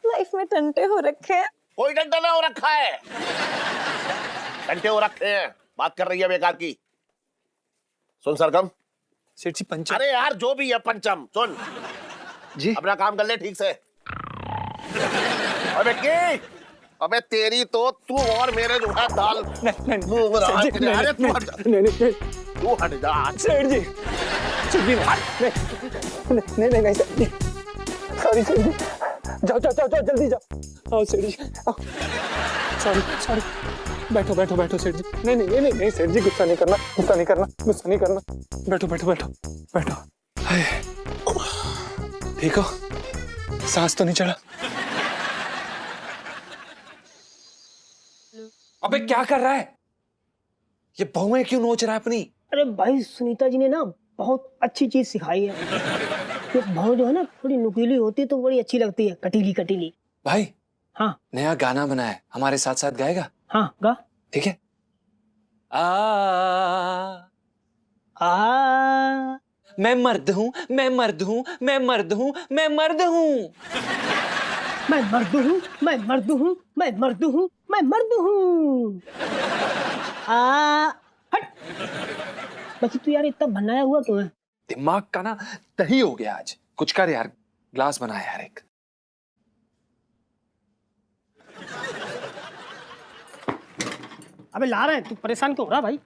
लाइफ में टंटे हो रखे हैं। कोई टंटा ना हो रखा है, टंटे हो रखे हैं। बात कर रही है बेकार की। सुन सरगम। सेठ जी पंचम। अरे यार जो भी है पंचम, सुन जी अपना काम कर ले ठीक से। अबे की, अबे तेरी तो तू और मेरे जो है दाल मुंह में रहा है। अरे तू हट जा, तू हट जा सेठ जी। सेठ जी नहीं सॉरी सेठ जी, जाओ जल्दी जाओ। आओ सेठ जी, सॉरी बैठो सेठ जी। नहीं सेठ जी, गुस्सा नहीं करना। बैठो। हाय, ठीक हो? सांस तो नहीं चढ़ा? अबे क्या कर रहा है ये? बहुएं क्यों नोच रहा है अपनी? अरे भाई सुनीता जी ने ना बहुत अच्छी चीज सिखाई है। ये बहू जो है ना थोड़ी नुकीली होती है तो बड़ी अच्छी लगती है, कटीली। भाई हाँ नया गाना बना है, हमारे साथ साथ गाएगा? हाँ गा। ठीक है। मैं मर्द हूँ। मैं मर्द हूँ। हट। बच्ची तू यार इतना बनाया हुआ क्यों है? दिमाग का ना दही हो गया आज। कुछ कर यार, ग्लास बना यार एक। अबे ला रहा है, तू परेशान क्यों हो रहा भाई?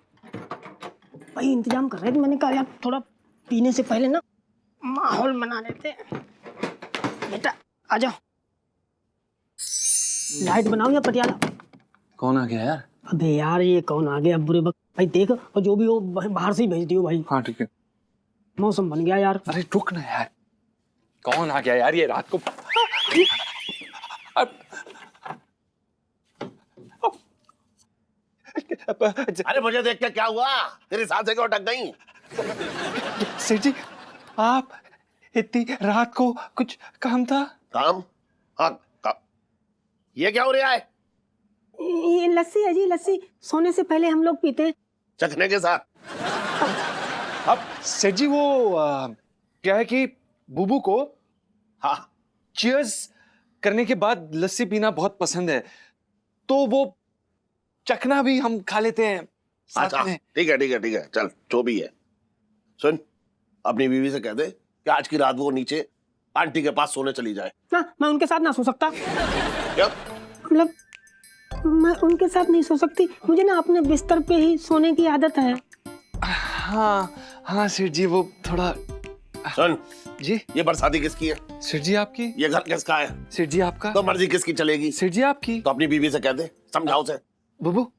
भाई इंतजाम कर रहे हैं, मैंने कहा यार थोड़ा पीने से पहले ना माहौल बना लेते हैं। बेटा आ जाओ, लाइट बनाओ या पटियाला? कौन आ गया यार? अबे यार ये कौन आ गया बुरे वक्त? भाई देख, और जो भी हो बाहर से ही भेज दियो भाई। हाँ ठीक है। मौसम बन गया यार। अरे रुक ना यार, कौन आ गया यार ये रात को? अरे मुझे देख के क्या हुआ? तेरी सांसें क्यों अटक गई? सेठ जी आप इतनी रात को कुछ काम था? काम? हाँ काम। ये क्या हो रहा है? ये लस्सी है जी, लस्सी सोने से पहले हम लोग पीते हैं। चखने के साथ? अब सेठ जी वो क्या है कि बुबू को हाँ चीयर्स करने के बाद लस्सी पीना बहुत पसंद है, तो वो चखना भी हम खा लेते हैं साथ अच्छा में। ठीक है चल जो भी है। सुन अपनी बीवी से कह दे कि आज की रात वो नीचे आंटी के पास सोने चली जाए। ना मैं उनके साथ ना सो सकता। क्या मतलब मैं उनके साथ नहीं सो सकती, मुझे ना अपने बिस्तर पे ही सोने की आदत है। हाँ सेठ जी वो थोड़ा। सुन जी ये बरसाती किसकी है? सेठ जी आपकी। ये घर किसका है? सेठ जी आपका। तो मर्जी किसकी चलेगी? सेठ जी आपकी। तो अपनी बीवी से कह दे, समझाओ से। बुबू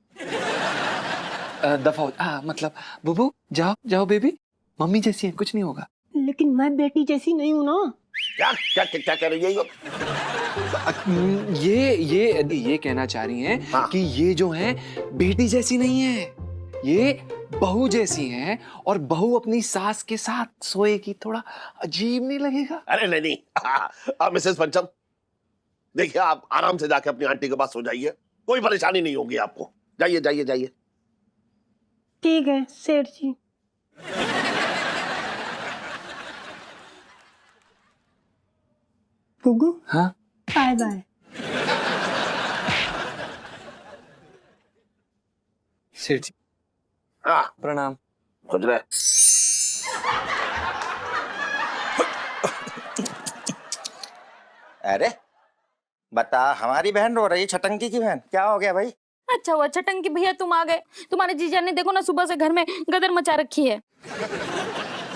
दफा मतलब बुबू जाओ बेबी, मम्मी जैसी है, कुछ नहीं होगा। लेकिन मैं बेटी जैसी नहीं हूँ ना। क्या कर रही है ये कहना चाह रही हैं हाँ। कि ये जो है बेटी जैसी नहीं है, ये बहू जैसी हैं, और बहू अपनी सास के साथ सोएगी, थोड़ा अजीब नहीं लगेगा? अरे नहीं आप मिसेस पंचम देखिए, आप आराम से जाके अपनी आंटी के पास सो जाइए, कोई परेशानी नहीं होगी आपको। जाइए ठीक है सेठ जी। गुग्गू हाँ बाय बाय। सेठ जी हाँ प्रणाम। खुद रहे। अरे बता, हमारी बहन रो रही है, छटंकी की बहन, क्या हो गया भाई? अच्छा हुआ छटंकी भैया तुम आ गए। तुम्हारे जीजा ने देखो ना सुबह से घर में गदर मचा रखी है।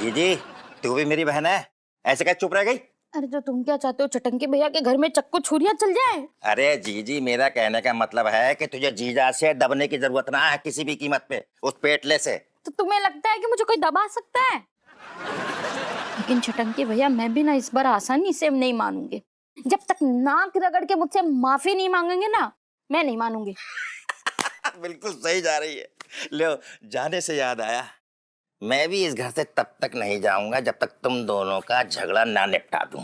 जी तू भी मेरी बहन है, ऐसे क्या चुप रह गई? अरे तो तुम क्या चाहते हो छटंकी भैया के घर में चक्कू छुरियां चल जाए? अरे जी मेरा कहने का मतलब है कि तुझे जीजा से दबने की जरूरत ना है किसी भी कीमत पे, उस पेटले से। तो तुम्हें लगता है कि मुझे कोई दबा सकता है? लेकिन छटंकी भैया मैं भी ना इस बार आसानी से नहीं मानूंगी। जब तक नाक रगड़ के मुझसे माफी नहीं मांगेंगे ना, मैं नहीं मानूंगी। बिल्कुल सही जा रही है। लो, जाने से याद आया, मैं भी इस घर से तब तक नहीं जाऊंगा जब तक तुम दोनों का झगड़ा ना निपटा दूं।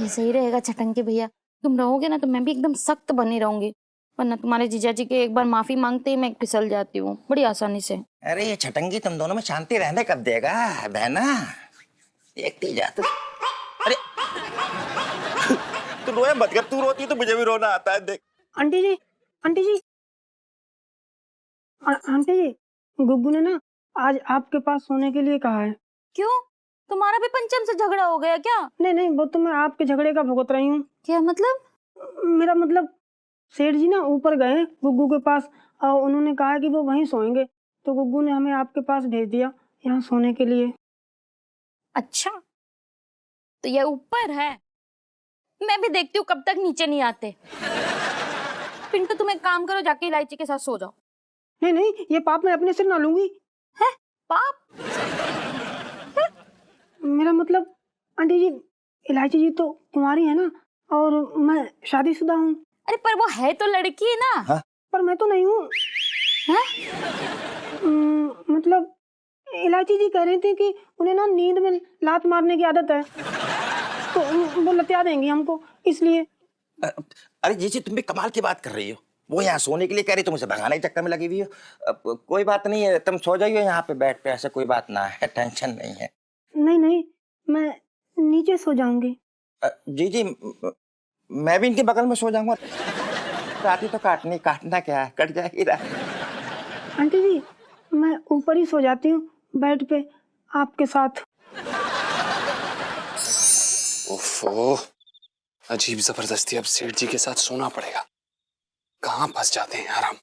ये सही रहेगा छटंकी भैया। तुम रहोगे ना तो मैं भी एकदम सख्त बनी रहूंगी, वरना तुम्हारे जीजा जी के एक बार माफी मांगते ही मैं फिसल जाती हूँ बड़ी आसानी से। अरे ये छटंगी तुम दोनों में शांति रहने कब देगा बहना? देखती जा तू। अरे तू रोए मत कर, तू रोती तो मुझे भी रोना आता है। देख आंटी जी, आंटी जी, आंटी जी, गुग्गू ने ना आज आपके पास सोने के लिए कहा है। क्यों, तुम्हारा भी पंचम से झगड़ा हो गया क्या? नहीं नहीं, वो तो मैं आपके झगड़े का भुगत रही हूँ। क्या मतलब? मेरा मतलब सेठ जी ना ऊपर गए हैं गुग्गू के पास और उन्होंने कहा कि वो वहीं सोएंगे, तो गुग्गू ने हमें आपके पास भेज दिया यहाँ सोने के लिए। अच्छा तो ये ऊपर है, मैं भी देखती हूँ कब तक नीचे नहीं आते। पिंटू तुम एक काम करो, जाके इलायची के साथ सो जाओ। नहीं नहीं, ये पाप मैं अपने सिर ना लूंगी। है पाप? मेरा मतलब आंटी जी, इलायची जी तो कुंवारी है ना और मैं शादीशुदा हूँ। अरे पर वो है तो लड़की है ना। हाँ? पर मैं तो नहीं हूँ। मतलब इलायची जी कह रही थी कि उन्हें ना नींद में लात मारने की आदत है, तो वो लतिया देंगी हमको, इसलिए। अरे जी तुम भी कमाल की बात कर रही हो। वो यहाँ सोने के लिए कह रही, तुम उसे भगाने के चक्कर में लगी हुई हो। कोई बात नहीं है, तुम सो जाइए यहाँ पे बेड पे, ऐसा कोई बात ना है, टेंशन नहीं है। नहीं नहीं, मैं नीचे सो जाऊंगी। जी मैं भी इनके बगल में सो जाऊंगा। राती तो काटना क्या है, कट जाएगी रात। आंटी जी मैं ऊपर ही सो जाती हूँ बेड पे आपके साथ। ओफो, अजीब जबरदस्ती अब सेठ जी के साथ सोना पड़ेगा। कहाँ फंस जाते हैं यार हम।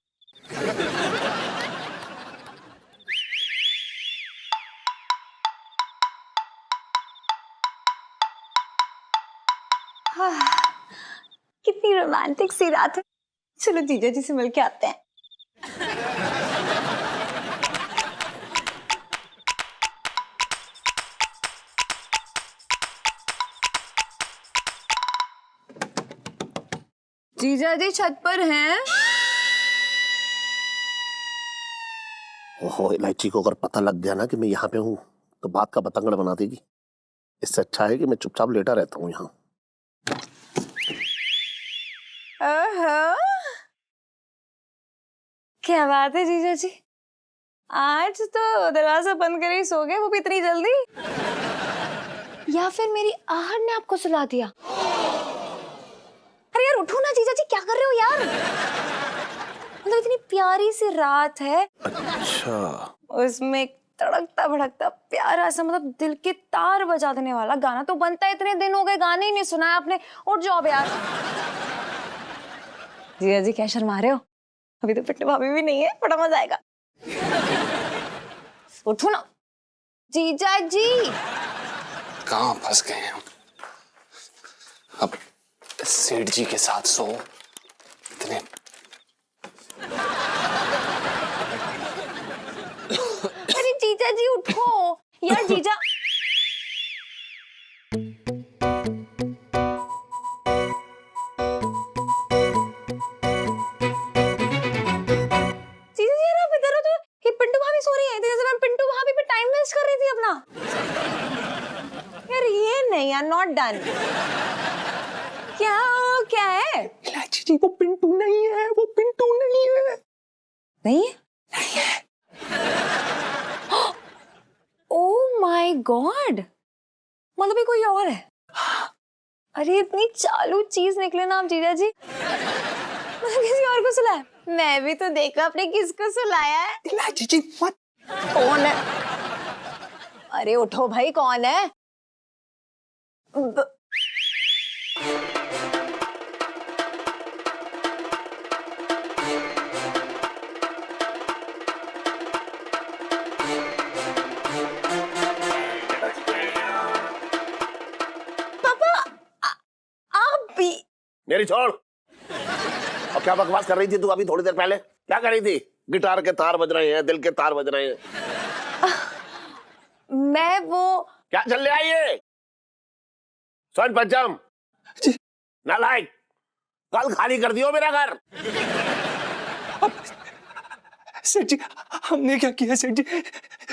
कितनी रोमांटिक सी रात है। चलो जीजा जी से मिल के आते हैं। जीजा जी छत पर हैं? ओहो, इलायची को अगर पता लग गया ना कि मैं यहाँ पे हूँ तो बात का बतंगड़ बना देगी। इससे अच्छा है कि मैं चुपचाप लेटा रहता हूँ यहाँ। क्या बात है जीजा जी, आज तो दरवाजा बंद कर ही सो गए, वो भी इतनी जल्दी? या फिर मेरी आहट ने आपको सुला दिया? अरे यार उठो ना जीजा जी, क्या कर रहे हो यार? मतलब इतनी प्यारी सी रात है, अच्छा, उसमें एक तड़कता भड़कता प्यारा सा मतलब दिल के तार बजा देने वाला गाना तो बनता है। इतने दिन हो गए गाने ही नहीं सुनाया आपने। उठ जाओ यार। जीजा जी क्या शर्मा रहे हो? अभी तो पिट्टू भाभी भी नहीं है, बड़ा मजा आएगा। उठो ना जीजा जी। कहाँ फंस गए हैं हम? अब सेठ जी के साथ सो इतने। अरे जीजा जी उठो यार। जीजा पिंटू भाभी सो रही है, तो मैं पिंटू भाभी पे टाइम वेस्ट कर रही थी अपना। यार ये नहीं यार, नॉट डन। क्या है? इलायची जी वो पिंटू नहीं है, वो पिंटू नहीं है। नहीं है? नहीं है। गॉड, मतलब ये कोई और है? अरे इतनी चालू चीज निकले ना आप जीजा जी, मतलब किसी और को सुलाया? मैं भी तो देखा आपने किसको सुलाया है। इलायची जी मत। कौन है? अरे उठो भाई, कौन है? आप भी? मेरी छोड़। अब क्या बकवास कर रही थी तू अभी थोड़ी देर पहले? क्या कर रही थी? गिटार के तार बज रहे हैं, दिल के तार बज रहे हैं। मैं वो क्या चल रहा है ये? सोन पंचम नालायक, कल खाली कर दियो मेरा घर। सेठ जी हमने क्या किया सेठ जी?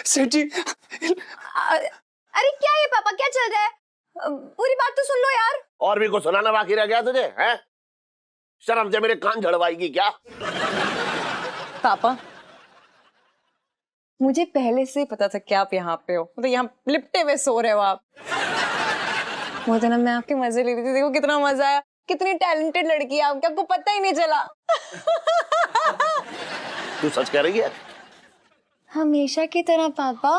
सेठ जी अरे क्या ये पापा, क्या चल रहा है? पूरी बात तो सुन लो यार। और भी कुछ सुनाना बाकी रह गया तुझे? हैं? शर्म से मेरे कान झड़वाएगी क्या? पापा मुझे पहले से ही पता था कि आप यहाँ पे हो, मतलब यहाँ लिपटे हुए सो रहे हो आप। वो दिन मैं आपके मजे ले रही थी, देखो कितना मजा आया, कितनी टैलेंटेड लड़की है आपकी, आपको पता ही नहीं चला। तू सच कह रही है? हमेशा की तरह पापा।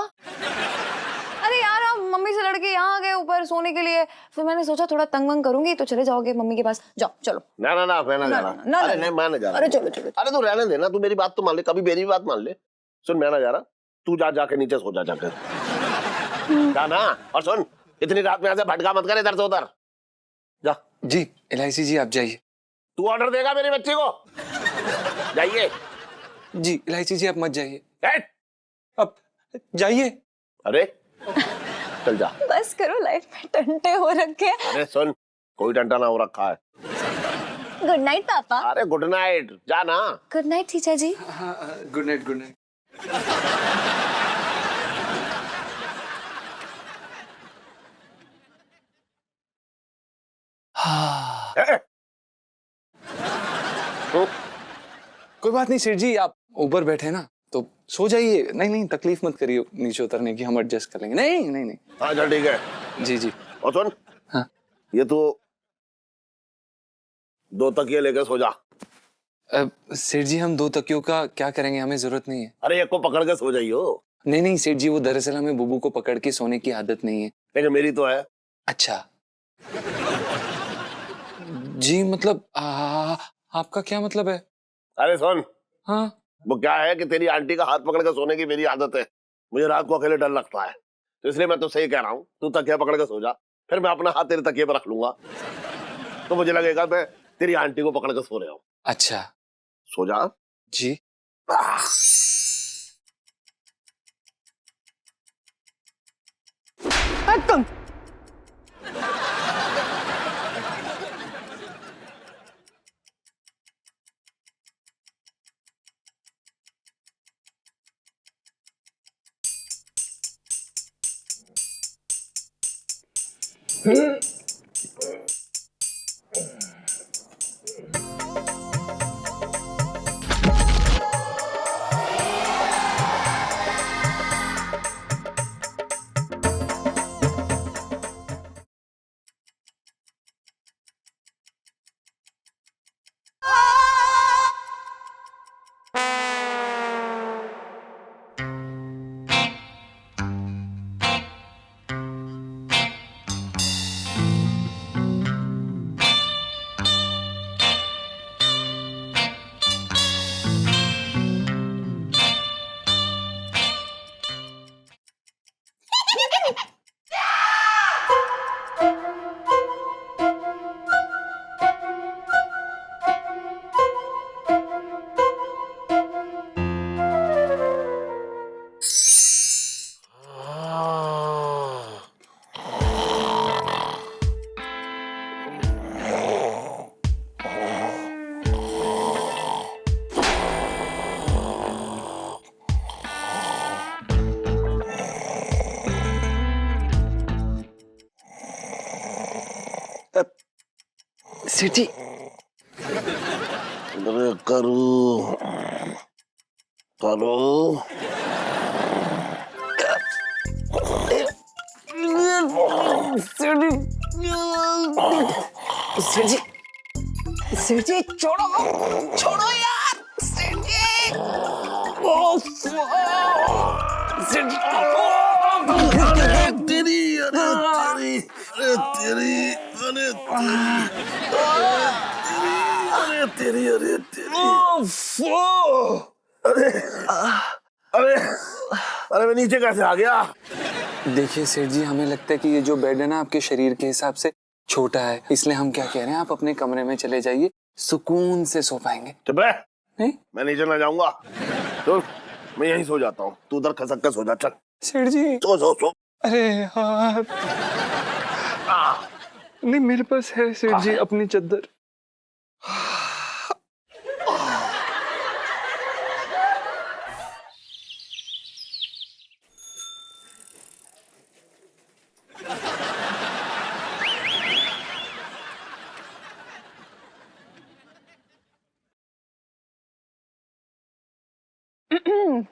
अरे यार आप मम्मी से लड़के यहाँ आ गए ऊपर सोने के लिए, फिर मैंने सोचा थोड़ा तंग वंग करूंगी तो चले जाओगे मम्मी के पास, जाओ चलो। ना ना ना मैं ना जा रहा। अरे नहीं मैं ना जा रहा। अरे चलो चलो। अरे तू रहने दे ना, तू मेरी बात तो मान ले, कभी मेरी बात मान ले। सुन मैं ना जा रहा, तू जाके नीचे सो जा जाकर। जाना। और सुन इतनी रात में ऐसे भटका मत कर इधर से उधर जा। जी इलायची जी आप जाइए। तू ऑर्डर देगा मेरी बच्ची को? जाइए। जी इलायची जी आप मत जाइए, बैठ। अब जाइए। अरे चल जा। बस करो, लाइफ में टंटे हो रखे। अरे सुन कोई टंटा ना हो रखा है। गुड नाइट पापा। अरे गुड नाइट, जा ना। गुड नाइट चीचा जी। हाँ गुड नाइट गुड नाइट। कोई बात नहीं सेठ जी, आप ऊपर बैठे ना तो सो जाइए। नहीं नहीं तकलीफ मत करिए नीचे उतरने की, हम एडजस्ट कर लेंगे। नहीं नहीं नहीं। हाँ चल ठीक है। जी जी। और सुन हाँ ये तो 2 तकिए लेकर सो जा। सेठ जी हम 2 तकियों का क्या करेंगे, हमें जरूरत नहीं है। अरे एक को पकड़ के सो जाइयो। नहीं नहीं सेठ जी, वो दरअसल हमें बुबू को पकड़ के सोने की आदत नहीं है। लेकिन मेरी तो है। अच्छा जी, मतलब आपका क्या मतलब है? अरे सुन हाँ वो क्या है कि तेरी आंटी का हाथ पकड़ के सोने की मेरी आदत है। मुझे रात को अकेले डर लगता है, तो इसलिए मैं तो सही कह रहा हूँ, तू तकिया पकड़ के सो जा, फिर मैं अपना हाथ तेरे तकिए पर रख लूंगा, तो मुझे लगेगा मैं तेरी आंटी को पकड़ के सो रहा हूँ। अच्छा सो जा। जी। तुम सेठ जी करो करो सेठ जी छोड़ो छोड़ो यार सेठ जी सेठ जी अरे तेरी अरे तेरी अरे तेरी अरे तेरी अरे अरे अरे मैं नीचे कैसे आ गया? देखिए सेठ जी, हमें लगता है कि ये जो बेड है ना आपके शरीर के हिसाब से छोटा है, इसलिए हम क्या कह रहे हैं, आप अपने कमरे में चले जाइए, सुकून से सो पाएंगे। चुप रह, नहीं मैं नीचे ना जाऊंगा। चल मैं यहीं सो जाता हूँ, तू उधर खसक कर सो जा। चल सेठ जी। सो सो सो। अरे यार नहीं, मेरे पास है सेठ जी अपनी चद्दर।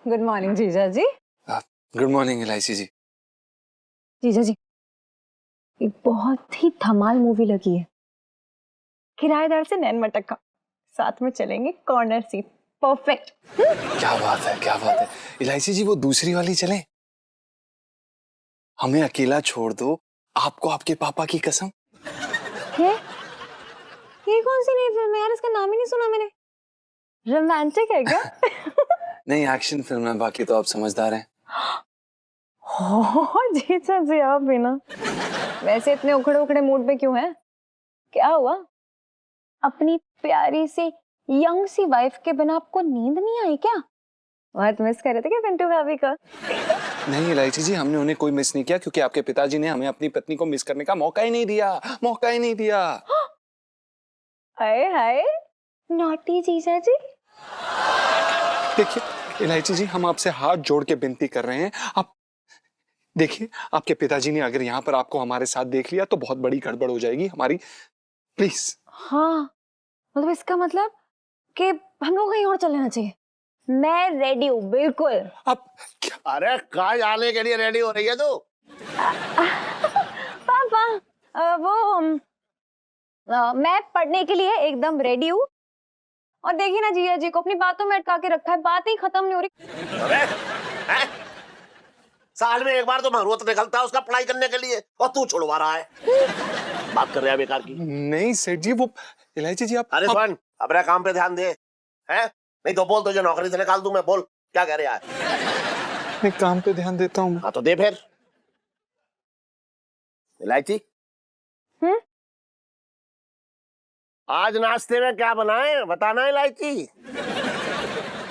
गुड मॉर्निंग जीजा जी। गुड मॉर्निंग इलायची जी। जीजा जी, एक बहुत ही धमाल मूवी लगी है, किराएदार से नैन मटक्का, साथ में चलेंगे कॉर्नर सीट, परफेक्ट। क्या बात है, क्या बात है। इलायची जी वो दूसरी वाली चले, हमें अकेला छोड़ दो, आपको आपके पापा की कसम। ये कौन सी नई फिल्म है यार, इसका नाम ही नहीं सुना मैंने। रोमांटिक है क्या? नहीं, एक्शन फिल्म है, बाकी तो आप समझदार हैं। जीजा जी आप भी ना, वैसे इतने उखड़े उखड़े मूड पे क्यों हैं? क्या हुआ? अपनी प्यारी सी यंग सी वाइफ के बिना आपको नींद नहीं आई क्या? बहुत मिस कर रहे थे क्या पिंटू भाभी का? नहीं इलायची जी, हमने उन्हें कोई मिस नहीं किया, क्योंकि आपके पिताजी ने हमें अपनी पत्नी को मिस करने का मौका ही नहीं दिया, मौका ही नहीं दिया। हाय हाय नॉटी जीजा जी। देखिए इलायची जी, हम आपसे हाथ जोड़ के विनती कर रहे हैं, आप देखिए, आपके पिताजी ने अगर यहाँ पर आपको हमारे साथ देख लिया तो बहुत बड़ी गड़बड़ हो जाएगी हमारी, प्लीज। हाँ मतलब इसका मतलब कि हम लोग कहीं और चल लेना चाहिए। मैं रेडी हूँ बिल्कुल। आप अरे कहाँ जाने के लिए रेडी हो रही है तू? पापा मैं पढ़ने के लिए एकदम रेडी हूँ, और देखिए ना जीजा जी को अपनी बातों में अटका के रखा है, बात ही खत्म नहीं हो रही। अरे हैं? साल में एक बार तो महरूत निकलता है उसका पढ़ाई करने के लिए, और तू छुड़वा रहा है। बात कर रहे हैं बेकार की। नहीं सेठ जी, वो इलायची जी अरे सुन, अपने काम पे ध्यान दे, हैं? नहीं तो बोल, तुझे नौकरी से निकाल दूं मैं। बोल क्या कह रहा है? मैं काम पे ध्यान देता हूँ। हाँ तो दे फिर। इलायची, आज नाश्ते में क्या बनाए बताना इलायची।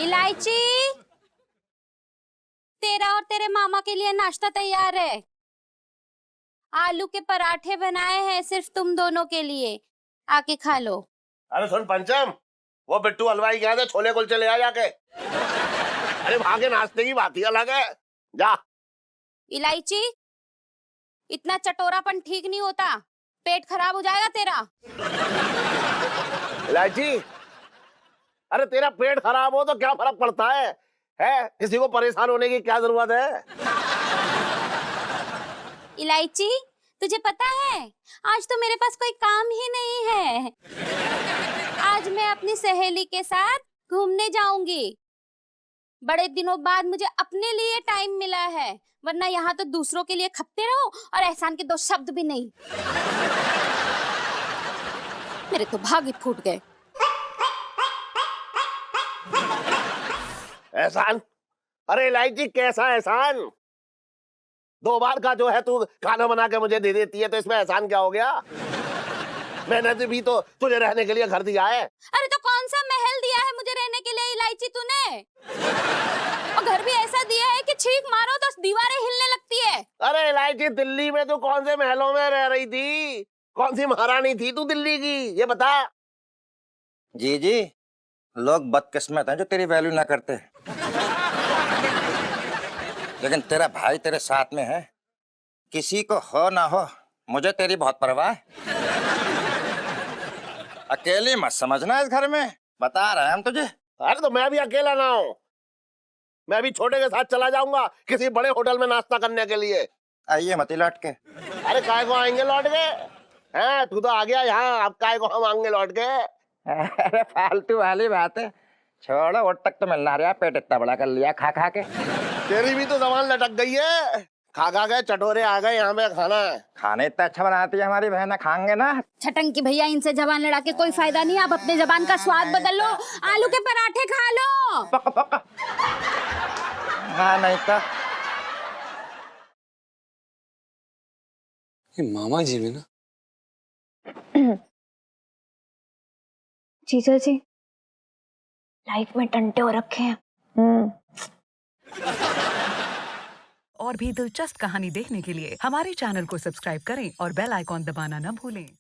इलायची, तेरा और तेरे मामा के लिए नाश्ता तैयार है। आलू के पराठे बनाए हैं सिर्फ तुम दोनों के लिए, आके खा लो। अरे सुन पंचम, वो बिट्टू हलवाई गया था, छोले कुलचे ले आ जाके। अरे वहां के नाश्ते की बात ही अलग है, जा। इलायची, इतना चटोरापन ठीक नहीं होता, पेट खराब हो जाएगा तेरा। इलायची, अरे तेरा पेट खराब हो तो क्या फर्क पड़ता है? किसी को परेशान होने की क्या जरूरत है? इलायची, तुझे पता है आज तो मेरे पास कोई काम ही नहीं है। आज मैं अपनी सहेली के साथ घूमने जाऊंगी। बड़े दिनों बाद मुझे अपने लिए टाइम मिला है, वरना यहाँ तो दूसरों के लिए खपते रहो और एहसान के दो शब्द भी नहीं। मेरे तो भाग ही फूट गए। एहसान? अरे इलायची कैसा एहसान? 2 बार का जो है तू खाना बना के मुझे दे देती है, तो इसमें एहसान क्या हो गया? मैंने भी तो तुझे रहने के लिए घर दिया है। अरे तो कौन सा महल दिया है मुझे रहने के लिए इलायची तूने? और घर भी ऐसा दिया है कि छींक मारो तो दीवारें हिलने लगती है। अरे इलायची, दिल्ली में तू कौन से महलों में रह रही थी? कौन सी महारानी थी तू दिल्ली की, ये बता। जी जी, लोग बदकिस्मत हैं जो तेरी वैल्यू ना करते, लेकिन तेरा भाई तेरे साथ में है। किसी को हो ना हो, मुझे तेरी बहुत परवाह है। अकेली मत समझना इस घर में, बता रहे हैं हम तुझे। अरे तो मैं भी अकेला ना हूं, मैं भी छोटे के साथ चला जाऊंगा किसी बड़े होटल में नाश्ता करने के लिए। आइए मत लौट के। अरे काय को आएंगे लौट के? हैं, तू तो आ गया यहाँ, अब काय को हम आएंगे लौट के? अरे फालतू वाली बात है, छोड़ो। और तक तो मिलना रहा, पेट इतना बड़ा कर लिया खा खा के। तेरी भी तो जबान लटक गई है, खा खा के चटोरे आ गए यहाँ पे खाना है। खाने इतना अच्छा बनाती है हमारी बहन, खाएंगे ना। छटंकी भैया, इनसे जबान लड़ा के कोई फायदा नहीं। आप अपने जबान का स्वाद बदल लो, आलू के पराठे खा लो। पक पक। हाँ नहीं तो ये मामा जी में ना, जीजा जी लाइफ में टंटे हो रखे हैं। और भी दिलचस्प कहानी देखने के लिए हमारे चैनल को सब्सक्राइब करें और बेल आइकॉन दबाना न भूलें।